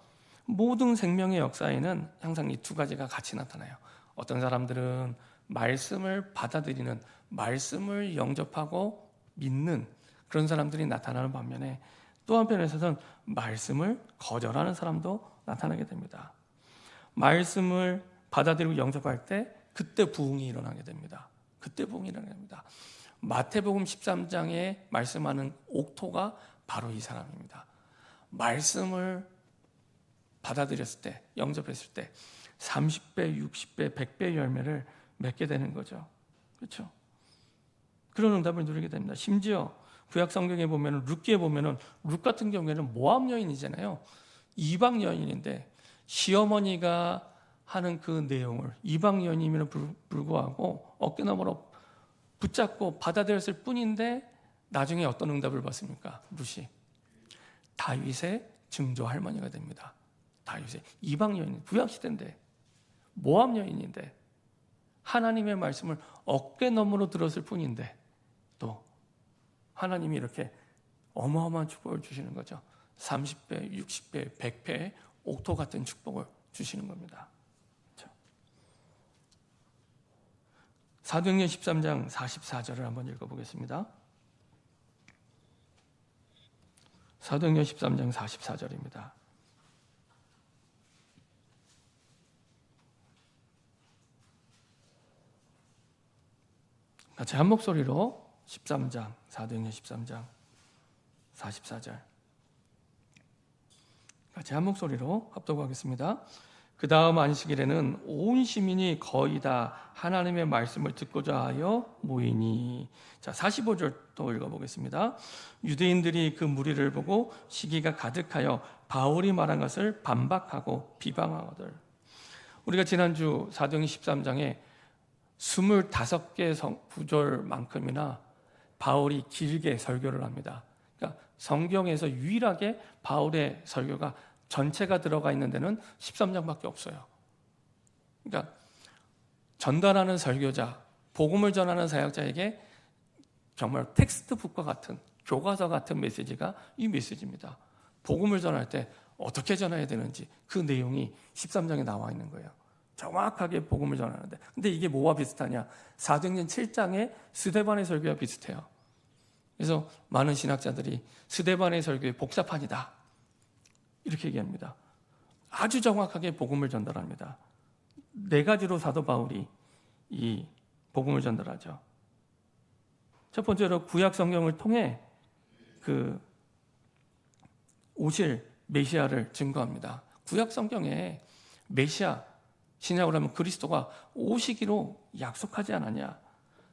모든 생명의 역사에는 항상 이 두 가지가 같이 나타나요. 어떤 사람들은 말씀을 받아들이는 말씀을 영접하고 믿는 그런 사람들이 나타나는 반면에 또 한편에서는 말씀을 거절하는 사람도 나타나게 됩니다. 말씀을 받아들이고 영접할 때 그때 부흥이 일어나게 됩니다. 그때 부흥이 일어나게 됩니다. 마태복음 13장에 말씀하는 옥토가 바로 이 사람입니다. 말씀을 받아들였을 때, 영접했을 때 30배, 60배, 100배 열매를 맺게 되는 거죠. 그렇죠? 그런 응답을 누리게 됩니다. 심지어 구약 성경에 보면은 룻기에 보면은 룻 같은 경우에는 모압 여인이잖아요. 이방 여인인데 시어머니가 하는 그 내용을 이방 여인임에도 불구하고 어깨너머로 붙잡고 받아들였을 뿐인데 나중에 어떤 응답을 받습니까? 룻이 다윗의 증조 할머니가 됩니다. 다윗의 이방 여인, 구약 시대인데 모압 여인인데 하나님의 말씀을 어깨너머로 들었을 뿐인데 또 하나님이 이렇게 어마어마한 축복을 주시는 거죠. 30배, 60배, 100배 옥토 같은 축복을 주시는 겁니다. 그렇죠? 사도행전 13장 44절을 한번 읽어보겠습니다. 사도행전 13장 44절입니다. 같이 한 목소리로 13장, 사도행전 13장 44절 같이 한 목소리로 합독하겠습니다. 그 다음 안식일에는 온 시민이 거의 다 하나님의 말씀을 듣고자 하여 모이니. 자, 45절 또 읽어보겠습니다. 유대인들이 그 무리를 보고 시기가 가득하여 바울이 말한 것을 반박하고 비방하거늘. 우리가 지난주 사도행전 13장에 25개 구절만큼이나 바울이 길게 설교를 합니다. 그러니까 성경에서 유일하게 바울의 설교가 전체가 들어가 있는 데는 13장밖에 없어요. 그러니까 전달하는 설교자, 복음을 전하는 사역자에게 정말 텍스트북과 같은 교과서 같은 메시지가 이 메시지입니다. 복음을 전할 때 어떻게 전해야 되는지 그 내용이 13장에 나와 있는 거예요. 정확하게 복음을 전하는데. 근데 이게 뭐와 비슷하냐? 사도행전 7장의 스데반의 설교와 비슷해요. 그래서 많은 신학자들이 스데반의 설교의 복사판이다 이렇게 얘기합니다. 아주 정확하게 복음을 전달합니다. 4가지로 사도 바울이 이 복음을 전달하죠. 첫 번째로 구약 성경을 통해 그 오실 메시아를 증거합니다. 구약 성경에 메시아, 신약으로 하면 그리스도가 오시기로 약속하지 않았냐.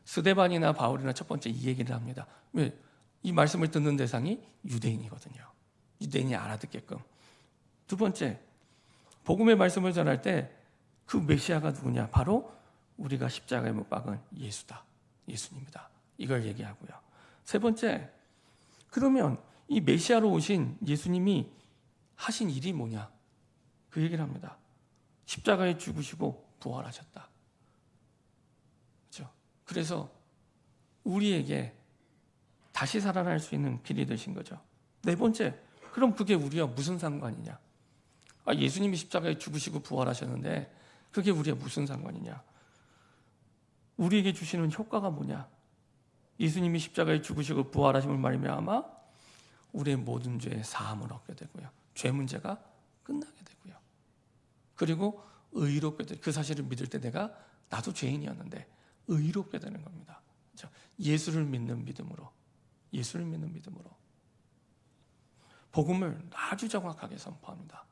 스데반이나 바울이나 첫 번째 이 얘기를 합니다. 왜? 이 말씀을 듣는 대상이 유대인이거든요. 유대인이 알아듣게끔. 두 번째, 복음의 말씀을 전할 때 그 메시아가 누구냐? 바로 우리가 십자가에 못 박은 예수다. 예수님이다. 이걸 얘기하고요. 세 번째, 그러면 이 메시아로 오신 예수님이 하신 일이 뭐냐? 그 얘기를 합니다. 십자가에 죽으시고 부활하셨다. 그렇죠? 그래서 우리에게 다시 살아날 수 있는 길이 되신 거죠. 네 번째, 그럼 그게 우리와 무슨 상관이냐? 예수님이 십자가에 죽으시고 부활하셨는데 그게 우리와 무슨 상관이냐? 우리에게 주시는 효과가 뭐냐? 예수님이 십자가에 죽으시고 부활하심을 말미암아 우리의 모든 죄의 사함을 얻게 되고요. 죄 문제가 끝나게 되고요. 그리고 의롭게 돼. 그 사실을 믿을 때 내가 나도 죄인이었는데 의롭게 되는 겁니다. 그렇죠? 예수를 믿는 믿음으로. 예수를 믿는 믿음으로. 복음을 아주 정확하게 선포합니다.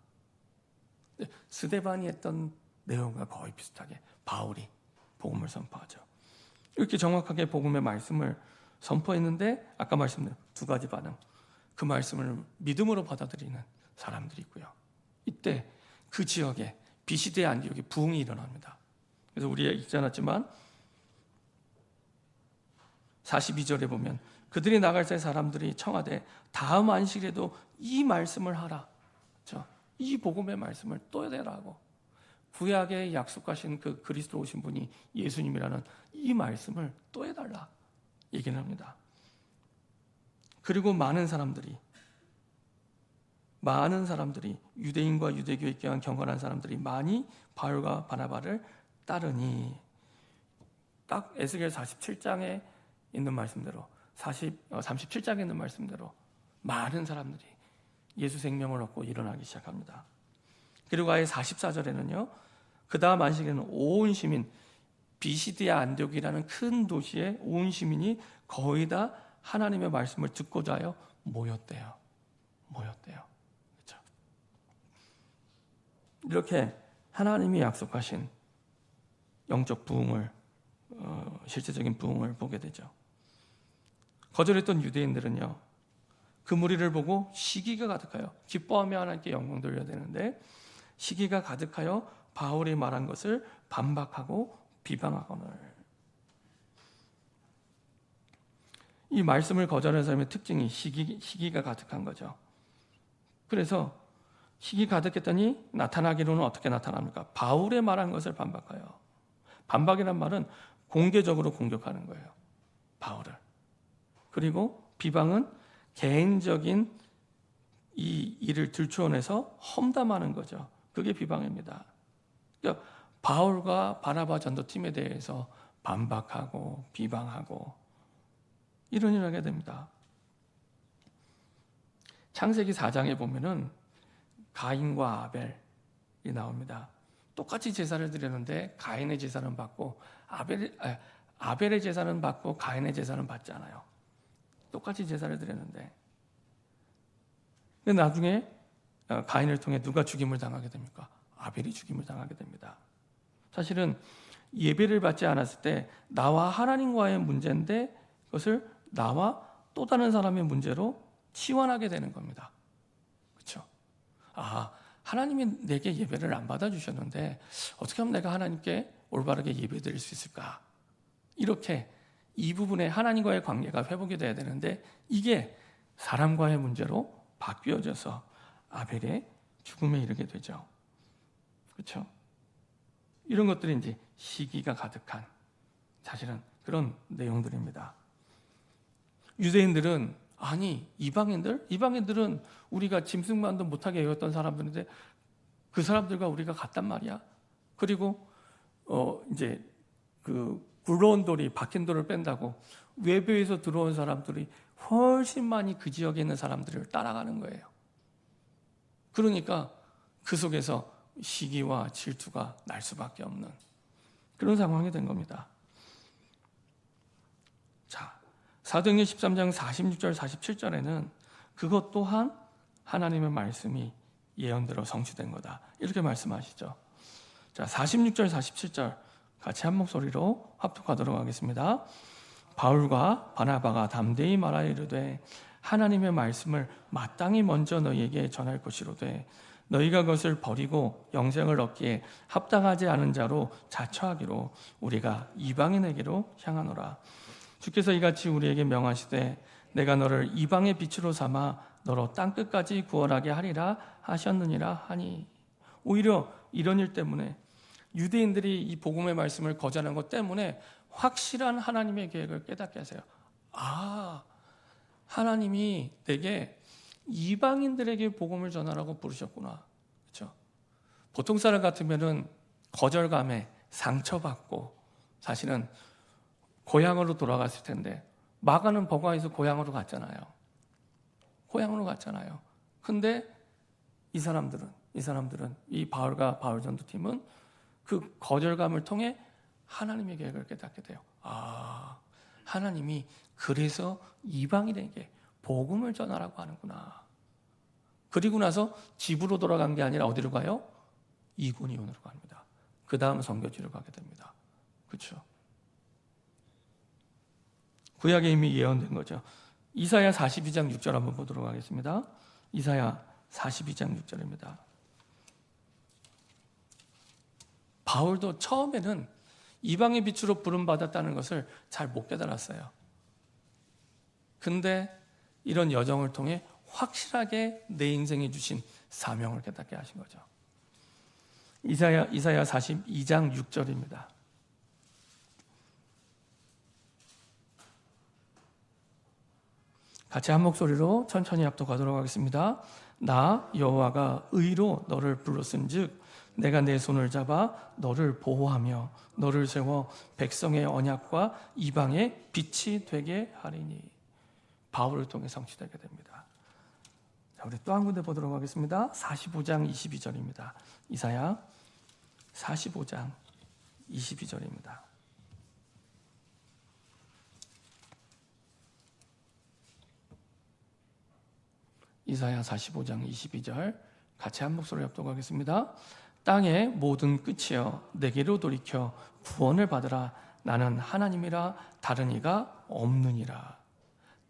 스데반이 했던 내용과 거의 비슷하게 바울이 복음을 선포하죠. 이렇게 정확하게 복음의 말씀을 선포했는데 아까 말씀드린 2가지 반응. 그 말씀을 믿음으로 받아들이는 사람들이 있고요. 이때 그 지역에 비시대 안디옥에 부흥이 일어납니다. 그래서 우리가 읽지 않았지만 42절에 보면 그들이 나갈 때 사람들이 청하되 다음 안식일에도 이 말씀을 하라. 그렇죠? 이 복음의 말씀을 또 해라고. 구약에 약속하신 그 그리스도 오신 분이 예수님이라는 이 말씀을 또 해달라 얘기를 합니다. 그리고 많은 사람들이 유대인과 유대교에 경건한 사람들이 많이 바울과 바나바를 따르니. 딱 에스겔 47장에 있는 말씀대로 37장에 있는 말씀대로 많은 사람들이 예수 생명을 얻고 일어나기 시작합니다. 그리고 아예 44절에는요. 그 다음 안식에는 온 시민 비시디아 안디옥이라는 큰 도시의 온 시민이 거의 다 하나님의 말씀을 듣고자 하여 모였대요. 그렇죠? 이렇게 하나님이 약속하신 영적 부흥을 실제적인 부흥을 보게 되죠. 거절했던 유대인들은요. 그 무리를 보고 시기가 가득하여 기뻐하며 하나님께 영광 돌려야 되는데 시기가 가득하여 바울이 말한 것을 반박하고 비방하거늘. 이 말씀을 거절하는 사람의 특징이 시기가 가득한 거죠. 그래서 시기 가득했더니 나타나기로는 어떻게 나타납니까? 바울의 말한 것을 반박하여. 반박이란 말은 공개적으로 공격하는 거예요. 바울을. 그리고 비방은 개인적인 이 일을 들추어내서 험담하는 거죠. 그게 비방입니다. 그러니까 바울과 바나바 전도팀에 대해서 반박하고 비방하고 이런 일을 하게 됩니다. 창세기 4장에 보면은 가인과 아벨이 나옵니다. 똑같이 제사를 드렸는데 가인의 제사는 받고 아벨의 제사는 받고 가인의 제사는 받지 않아요. 똑같이 제사를 드렸는데 근데 나중에 가인을 통해 누가 죽임을 당하게 됩니까? 아벨이 죽임을 당하게 됩니다. 사실은 예배를 받지 않았을 때 나와 하나님과의 문제인데 그것을 나와 또 다른 사람의 문제로 치환하게 되는 겁니다. 그렇죠? 하나님이 내게 예배를 안 받아주셨는데 어떻게 하면 내가 하나님께 올바르게 예배드릴 수 있을까? 이렇게 이 부분에 하나님과의 관계가 회복이 돼야 되는데 이게 사람과의 문제로 바뀌어져서 아벨의 죽음에 이르게 되죠. 그렇죠? 이런 것들이 이제 시기가 가득한 사실은 그런 내용들입니다. 유대인들은 이방인들은 우리가 짐승만도 못하게 여겼던 사람들인데 그 사람들과 우리가 같단 말이야. 그리고 이제 그 굴러온 돌이 박힌 돌을 뺀다고 외부에서 들어온 사람들이 훨씬 많이 그 지역에 있는 사람들을 따라가는 거예요. 그러니까 그 속에서 시기와 질투가 날 수밖에 없는 그런 상황이 된 겁니다. 자, 사도행전 13장 46절 47절에는 그것 또한 하나님의 말씀이 예언대로 성취된 거다. 이렇게 말씀하시죠. 자, 46절 47절 같이 한 목소리로 합독하도록 하겠습니다. 바울과 바나바가 담대히 말하여 이르되 하나님의 말씀을 마땅히 먼저 너희에게 전할 것이로되 너희가 그것을 버리고 영생을 얻기에 합당하지 않은 자로 자처하기로 우리가 이방인에게로 향하노라. 주께서 이같이 우리에게 명하시되 내가 너를 이방의 빛으로 삼아 너로 땅끝까지 구원하게 하리라 하셨느니라 하니. 오히려 이런 일 때문에 유대인들이 이 복음의 말씀을 거절한 것 때문에 확실한 하나님의 계획을 깨닫게 하세요. 하나님이 내게 이방인들에게 복음을 전하라고 부르셨구나. 그렇죠? 보통 사람 같으면은 거절감에 상처받고 사실은 고향으로 돌아갔을 텐데 마가는 버가에서 고향으로 갔잖아요. 근데 이 사람들은 이 바울과 바울 전도팀은 그 거절감을 통해 하나님의 계획을 깨닫게 돼요. 하나님이 그래서 이방인에게 복음을 전하라고 하는구나. 그리고 나서 집으로 돌아간 게 아니라 어디로 가요? 이고니온으로 갑니다. 그 다음 선교지로 가게 됩니다. 그렇죠? 구약에 이미 예언된 거죠. 이사야 42장 6절 한번 보도록 하겠습니다. 이사야 42장 6절입니다. 바울도 처음에는 이방의 빛으로 부름받았다는 것을 잘 못 깨달았어요. 근데 이런 여정을 통해 확실하게 내 인생에 주신 사명을 깨닫게 하신 거죠. 이사야 42장 6절입니다. 같이 한 목소리로 천천히 합독하도록 하겠습니다. 나 여호와가 의로 너를 불렀은즉 내가 내 손을 잡아 너를 보호하며 너를 세워 백성의 언약과 이방의 빛이 되게 하리니. 바울을 통해 성취되게 됩니다. 자, 우리 또 한 군데 보도록 하겠습니다. 45장 22절입니다. 이사야 45장 22절입니다. 이사야 45장 22절 같이 한 목소리로 합독하겠습니다. 땅의 모든 끝이여 내게로 돌이켜 구원을 받으라. 나는 하나님이라 다른 이가 없느니라.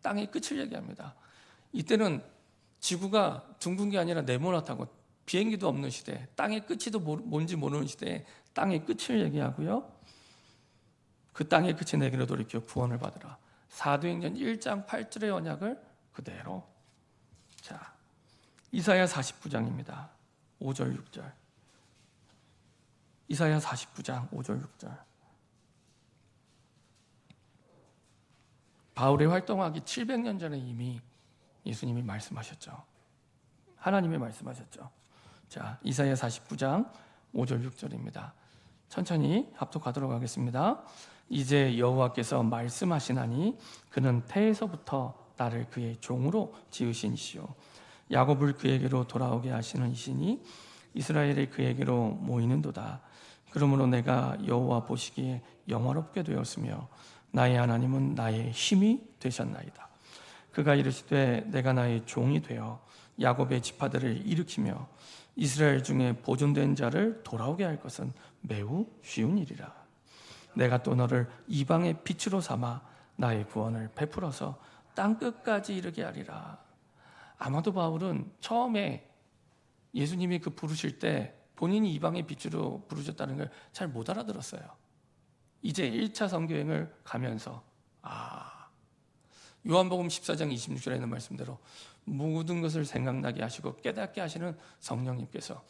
땅의 끝을 얘기합니다. 이때는 지구가 둥근 게 아니라 네모나타고 비행기도 없는 시대, 땅의 끝이 뭔지 모르는 시대에 땅의 끝을 얘기하고요. 그 땅의 끝이 내게로 돌이켜 구원을 받으라. 사도행전 1장 8절의 언약을 그대로. 자, 이사야 49장입니다. 5절 6절. 이사야 49장 5절 6절. 바울의 활동하기 700년 전에 이미 예수님이 말씀하셨죠. 하나님이 말씀하셨죠. 자, 이사야 49장 5절 6절입니다. 천천히 합독하도록 하겠습니다. 이제 여호와께서 말씀하시나니 그는 태에서부터 나를 그의 종으로 지으신 이시요 야곱을 그에게로 돌아오게 하시는 이시니 이스라엘이 그에게로 모이는도다. 그러므로 내가 여호와 보시기에 영화롭게 되었으며 나의 하나님은 나의 힘이 되셨나이다. 그가 이르시되 내가 나의 종이 되어 야곱의 지파들을 일으키며 이스라엘 중에 보존된 자를 돌아오게 할 것은 매우 쉬운 일이라. 내가 또 너를 이방의 빛으로 삼아 나의 구원을 베풀어서 땅 끝까지 이르게 하리라. 아마도 바울은 처음에 예수님이 그 부르실 때 본인이 이방의 빛으로 부르셨다는 걸 잘 못 알아들었어요. 이제 1차 선교행을 가면서 요한복음 14장 26절에 있는 말씀대로 모든 것을 생각나게 하시고 깨닫게 하시는 성령님께서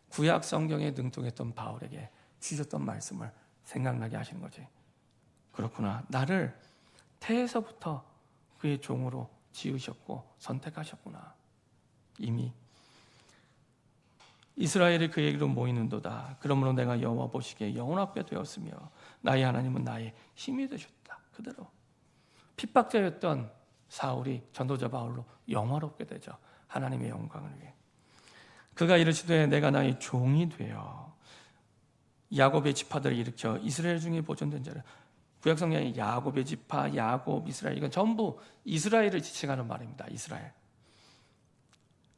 구약 성경에 능통했던 바울에게 주셨던 말씀을 생각나게 하시는 거지. 그렇구나. 나를 태에서부터 그의 종으로 지으셨고 선택하셨구나. 이미 이스라엘이 그에게로 모이는도다. 그러므로 내가 여호와 보시기에 영원하게 되었으며 나의 하나님은 나의 힘이 되셨다. 그대로 핍박자였던 사울이 전도자 바울로 영화롭게 되죠. 하나님의 영광을 위해. 그가 이르시되 내가 나의 종이 되어 야곱의 지파들을 일으켜 이스라엘 중에 보존된 자를. 구약성경에 야곱의 지파, 야곱, 이스라엘, 이건 전부 이스라엘을 지칭하는 말입니다. 이스라엘.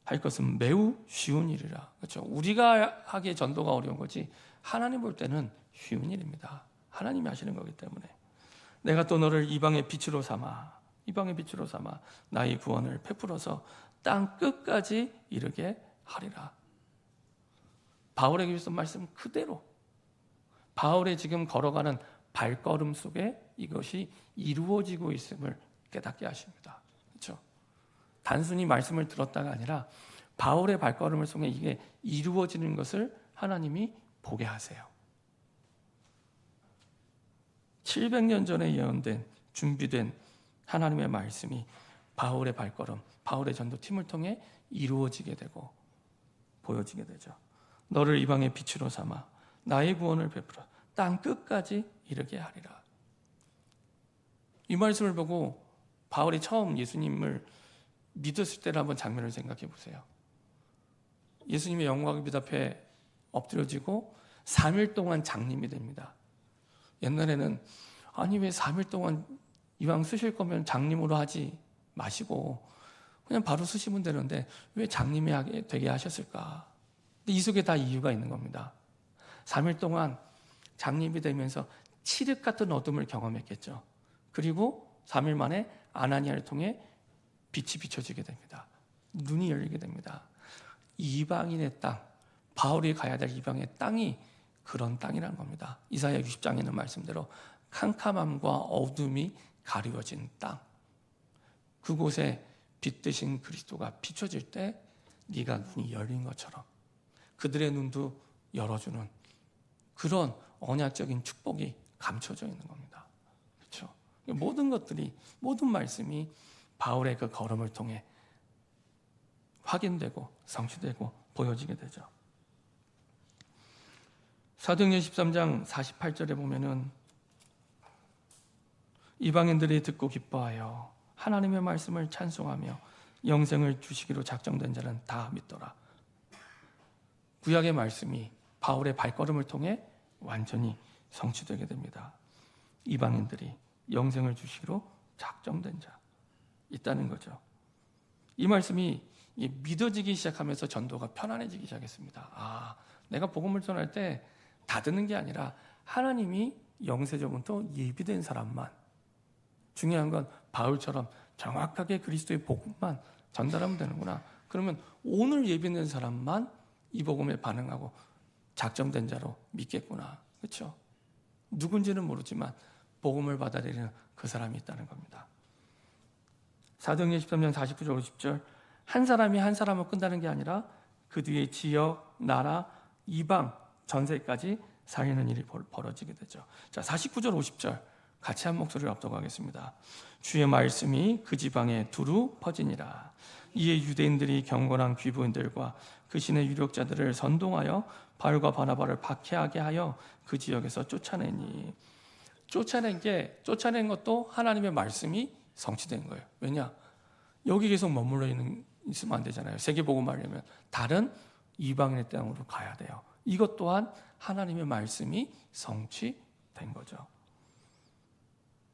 할 것은 매우 쉬운 일이라. 그렇죠? 우리가 하기에 전도가 어려운 거지 하나님 볼 때는 쉬운 일입니다. 하나님이 하시는 거기 때문에. 내가 또 너를 이방의 빛으로 삼아 나의 구원을 베풀어서 땅 끝까지 이르게 하리라. 바울에게 주신 말씀 그대로 바울의 지금 걸어가는 발걸음 속에 이것이 이루어지고 있음을 깨닫게 하십니다. 그렇죠? 단순히 말씀을 들었다가 아니라 바울의 발걸음을 통해 이게 이루어지는 것을 하나님이 보게 하세요. 700년 전에 예언된 준비된 하나님의 말씀이 바울의 발걸음, 바울의 전도팀을 통해 이루어지게 되고 보여지게 되죠. 너를 이방의 빛으로 삼아 나의 구원을 베풀어 땅 끝까지 이르게 하리라. 이 말씀을 보고 바울이 처음 예수님을 믿었을 때를 한번 장면을 생각해 보세요. 예수님의 영광의 빛 앞에 엎드려지고 3일 동안 장님이 됩니다. 옛날에는 아니 왜 3일 동안 이왕 쓰실 거면 장님으로 하지 마시고 그냥 바로 쓰시면 되는데 왜 장님이 되게 하셨을까? 근데 이 속에 다 이유가 있는 겁니다. 3일 동안 장님이 되면서 칠흑 같은 어둠을 경험했겠죠. 그리고 3일 만에 아나니아를 통해 빛이 비춰지게 됩니다. 눈이 열리게 됩니다. 이방인의 땅, 바울이 가야 될 이방의 땅이 그런 땅이라는 겁니다. 이사야 60장에 있는 말씀대로 캄캄함과 어둠이 가리워진 땅. 그곳에 빛 대신 그리스도가 비춰질 때 네가 눈이 열린 것처럼 그들의 눈도 열어주는 그런 언약적인 축복이 감춰져 있는 겁니다. 그렇죠? 모든 것들이, 모든 말씀이 바울의 그 걸음을 통해 확인되고 성취되고 보여지게 되죠. 사도행전 13장 48절에 보면은 이방인들이 듣고 기뻐하여 하나님의 말씀을 찬송하며 영생을 주시기로 작정된 자는 다 믿더라. 구약의 말씀이 바울의 발걸음을 통해 완전히 성취되게 됩니다. 이방인들이 영생을 주시기로 작정된 자 있다는 거죠. 이 말씀이 믿어지기 시작하면서 전도가 편안해지기 시작했습니다. 내가 복음을 전할 때 다 듣는 게 아니라 하나님이 영세전부터 예비된 사람만, 중요한 건 바울처럼 정확하게 그리스도의 복음만 전달하면 되는구나. 그러면 오늘 예비된 사람만 이 복음에 반응하고 작정된 자로 믿겠구나. 그렇죠? 누군지는 모르지만 복음을 받아들이는 그 사람이 있다는 겁니다. 사도행전 13장 49절 50절 한 사람이 한 사람을 끈다는 게 아니라 그 뒤에 지역, 나라, 이방, 전세까지 살리는 일이 벌어지게 되죠. 자, 49절 50절 같이 한 목소리를 압도하겠습니다. 주의 말씀이 그 지방에 두루 퍼지니라. 이에 유대인들이 경건한 귀부인들과 그 신의 유력자들을 선동하여 바울과 바나바를 박해하게 하여 그 지역에서 쫓아내니. 쫓아낸 것도 하나님의 말씀이 성취된 거예요. 왜냐? 여기 계속 머물러 있으면 안 되잖아요. 세계복음을 하려면 다른 이방인의 땅으로 가야 돼요. 이것 또한 하나님의 말씀이 성취된 거죠.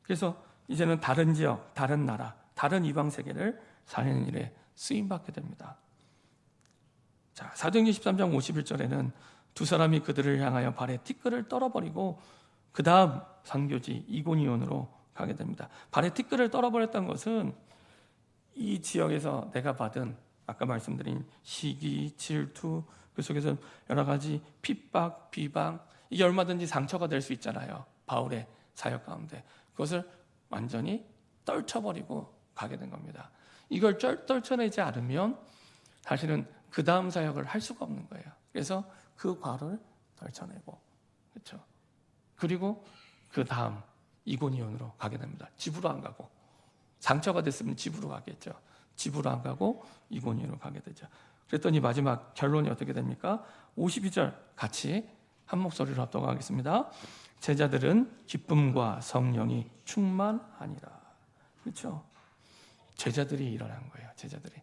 그래서 이제는 다른 지역, 다른 나라, 다른 이방 세계를 살리는 일에 쓰임받게 됩니다. 자, 사도행전 13장 51절에는 두 사람이 그들을 향하여 발에 티끌을 떨어버리고 그 다음 선교지 이고니온으로 가게 됩니다. 발에 티끌을 떨어버렸던 것은 이 지역에서 내가 받은 아까 말씀드린 시기, 질투, 그 속에서 여러 가지 핍박, 비방, 이게 얼마든지 상처가 될 수 있잖아요. 바울의 사역 가운데 그것을 완전히 떨쳐버리고 가게 된 겁니다. 이걸 떨쳐내지 않으면 사실은 그 다음 사역을 할 수가 없는 거예요. 그래서 그 과를 떨쳐내고, 그렇죠. 그리고 그 다음 이고니온으로 가게 됩니다. 집으로 안 가고, 상처가 됐으면 집으로 가겠죠. 집으로 안 가고 이고니온으로 가게 되죠. 그랬더니 마지막 결론이 어떻게 됩니까? 52절 같이 한 목소리로 합독하겠습니다. 제자들은 기쁨과 성령이 충만하니라. 그렇죠? 제자들이 일어난 거예요. 제자들이.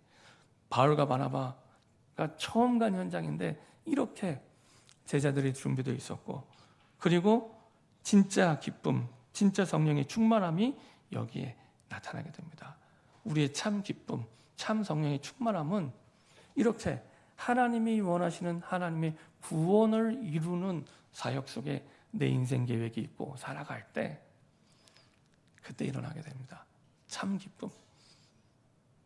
바울과 바나바가 처음 간 현장인데 이렇게 제자들이 준비되어 있었고, 그리고 진짜 기쁨, 진짜 성령의 충만함이 여기에 나타나게 됩니다. 우리의 참 기쁨, 참 성령의 충만함은 이렇게 하나님이 원하시는 하나님의 구원을 이루는 사역 속에 내 인생 계획이 있고 살아갈 때 그때 일어나게 됩니다. 참 기쁨,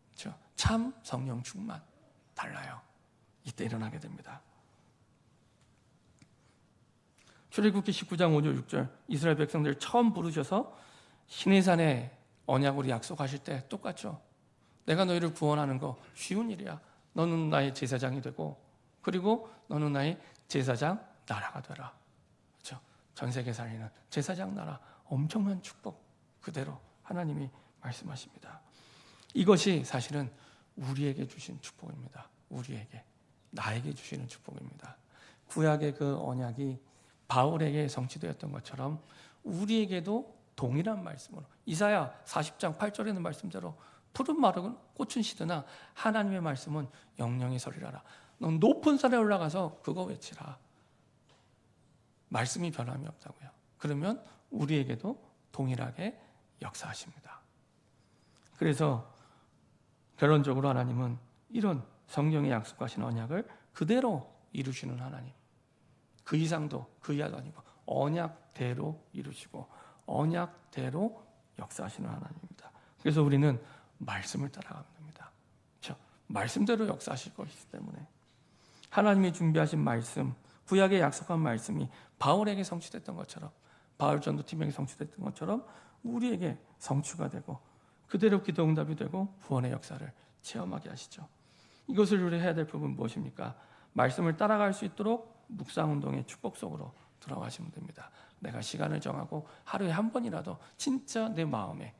그렇죠? 참 성령 충만, 달라요. 이때 일어나게 됩니다. 출애굽기 19장 5절 6절 이스라엘 백성들 처음 부르셔서 시내산에 언약으로 약속하실 때 똑같죠. 내가 너희를 구원하는 거 쉬운 일이야. 너는 나의 제사장이 되고, 그리고 너는 나의 제사장 나라가 되라. 그렇죠? 전 세계 살리는 제사장 나라, 엄청난 축복 그대로 하나님이 말씀하십니다. 이것이 사실은 우리에게 주신 축복입니다. 우리에게, 나에게 주시는 축복입니다. 구약의 그 언약이 바울에게 성취되었던 것처럼 우리에게도 동일한 말씀으로, 이사야 40장 8절에 있는 말씀대로 푸른 마른 꽃은 시드나 하나님의 말씀은 영영이 서리라라. 넌 높은 산에 올라가서 그거 외치라. 말씀이 변함이 없다고요. 그러면 우리에게도 동일하게 역사하십니다. 그래서 결론적으로 하나님은 이런 성령의 약속하신 언약을 그대로 이루시는 하나님, 그 이상도 그 이하도 아니고 언약대로 이루시고 언약대로 역사하시는 하나님입니다. 그래서 우리는 말씀을 따라가면 됩니다. 그렇죠? 말씀대로 역사하실 것이기 때문에 하나님이 준비하신 말씀, 구약에 약속한 말씀이 바울에게 성취됐던 것처럼, 바울 전도팀에게 성취됐던 것처럼 우리에게 성취가 되고 그대로 기도 응답이 되고 구원의 역사를 체험하게 하시죠. 이것을 우리 해야 될 부분은 무엇입니까? 말씀을 따라갈 수 있도록 묵상운동의 축복 속으로 들어가시면 됩니다. 내가 시간을 정하고 하루에 한 번이라도 진짜 내 마음에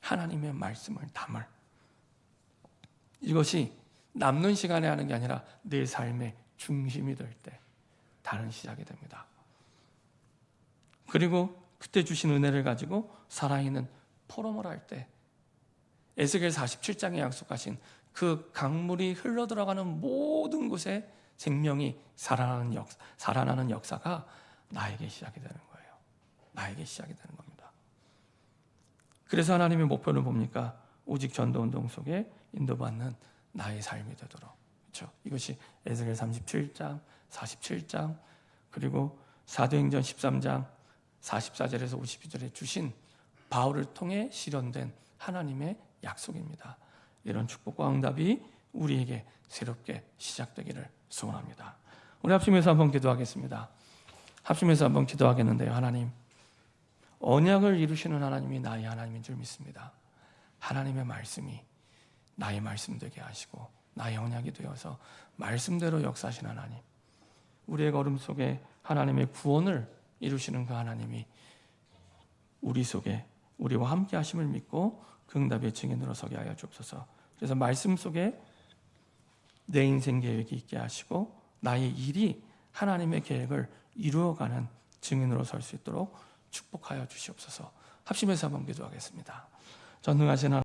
하나님의 말씀을 담을, 이것이 남는 시간에 하는 게 아니라 내 삶의 중심이 될 때 다른 시작이 됩니다. 그리고 그때 주신 은혜를 가지고 살아있는 포럼을 할 때 에스겔 47장에 약속하신 그 강물이 흘러들어가는 모든 곳에 생명이 살아나는 역사가 나에게 시작이 되는 거예요. 나에게 시작이 되는 겁니다. 그래서 하나님의 목표는 뭡니까? 오직 전도운동 속에 인도받는 나의 삶이 되도록. 그렇죠? 이것이 에스겔 37장, 47장, 그리고 사도행전 13장 44절에서 52절에 주신 바울을 통해 실현된 하나님의 약속입니다. 이런 축복과 응답이 우리에게 새롭게 시작되기를 소원합니다. 우리 합심해서 한번 기도하겠습니다. 합심해서 한번 기도하겠는데요. 하나님, 언약을 이루시는 하나님이 나의 하나님인 줄 믿습니다. 하나님의 말씀이 나의 말씀 되게 하시고 나의 언약이 되어서 말씀대로 역사하신 하나님, 우리의 걸음 속에 하나님의 구원을 이루시는 그 하나님이 우리 속에 우리와 함께 하심을 믿고 그 응답의 증인으로 서게 하여 주옵소서. 그래서 말씀 속에 내 인생 계획이 있게 하시고 나의 일이 하나님의 계획을 이루어가는 증인으로 설 수 있도록 축복하여 주시옵소서. 합심해서 한번 기도하겠습니다. 전능하신 하나님,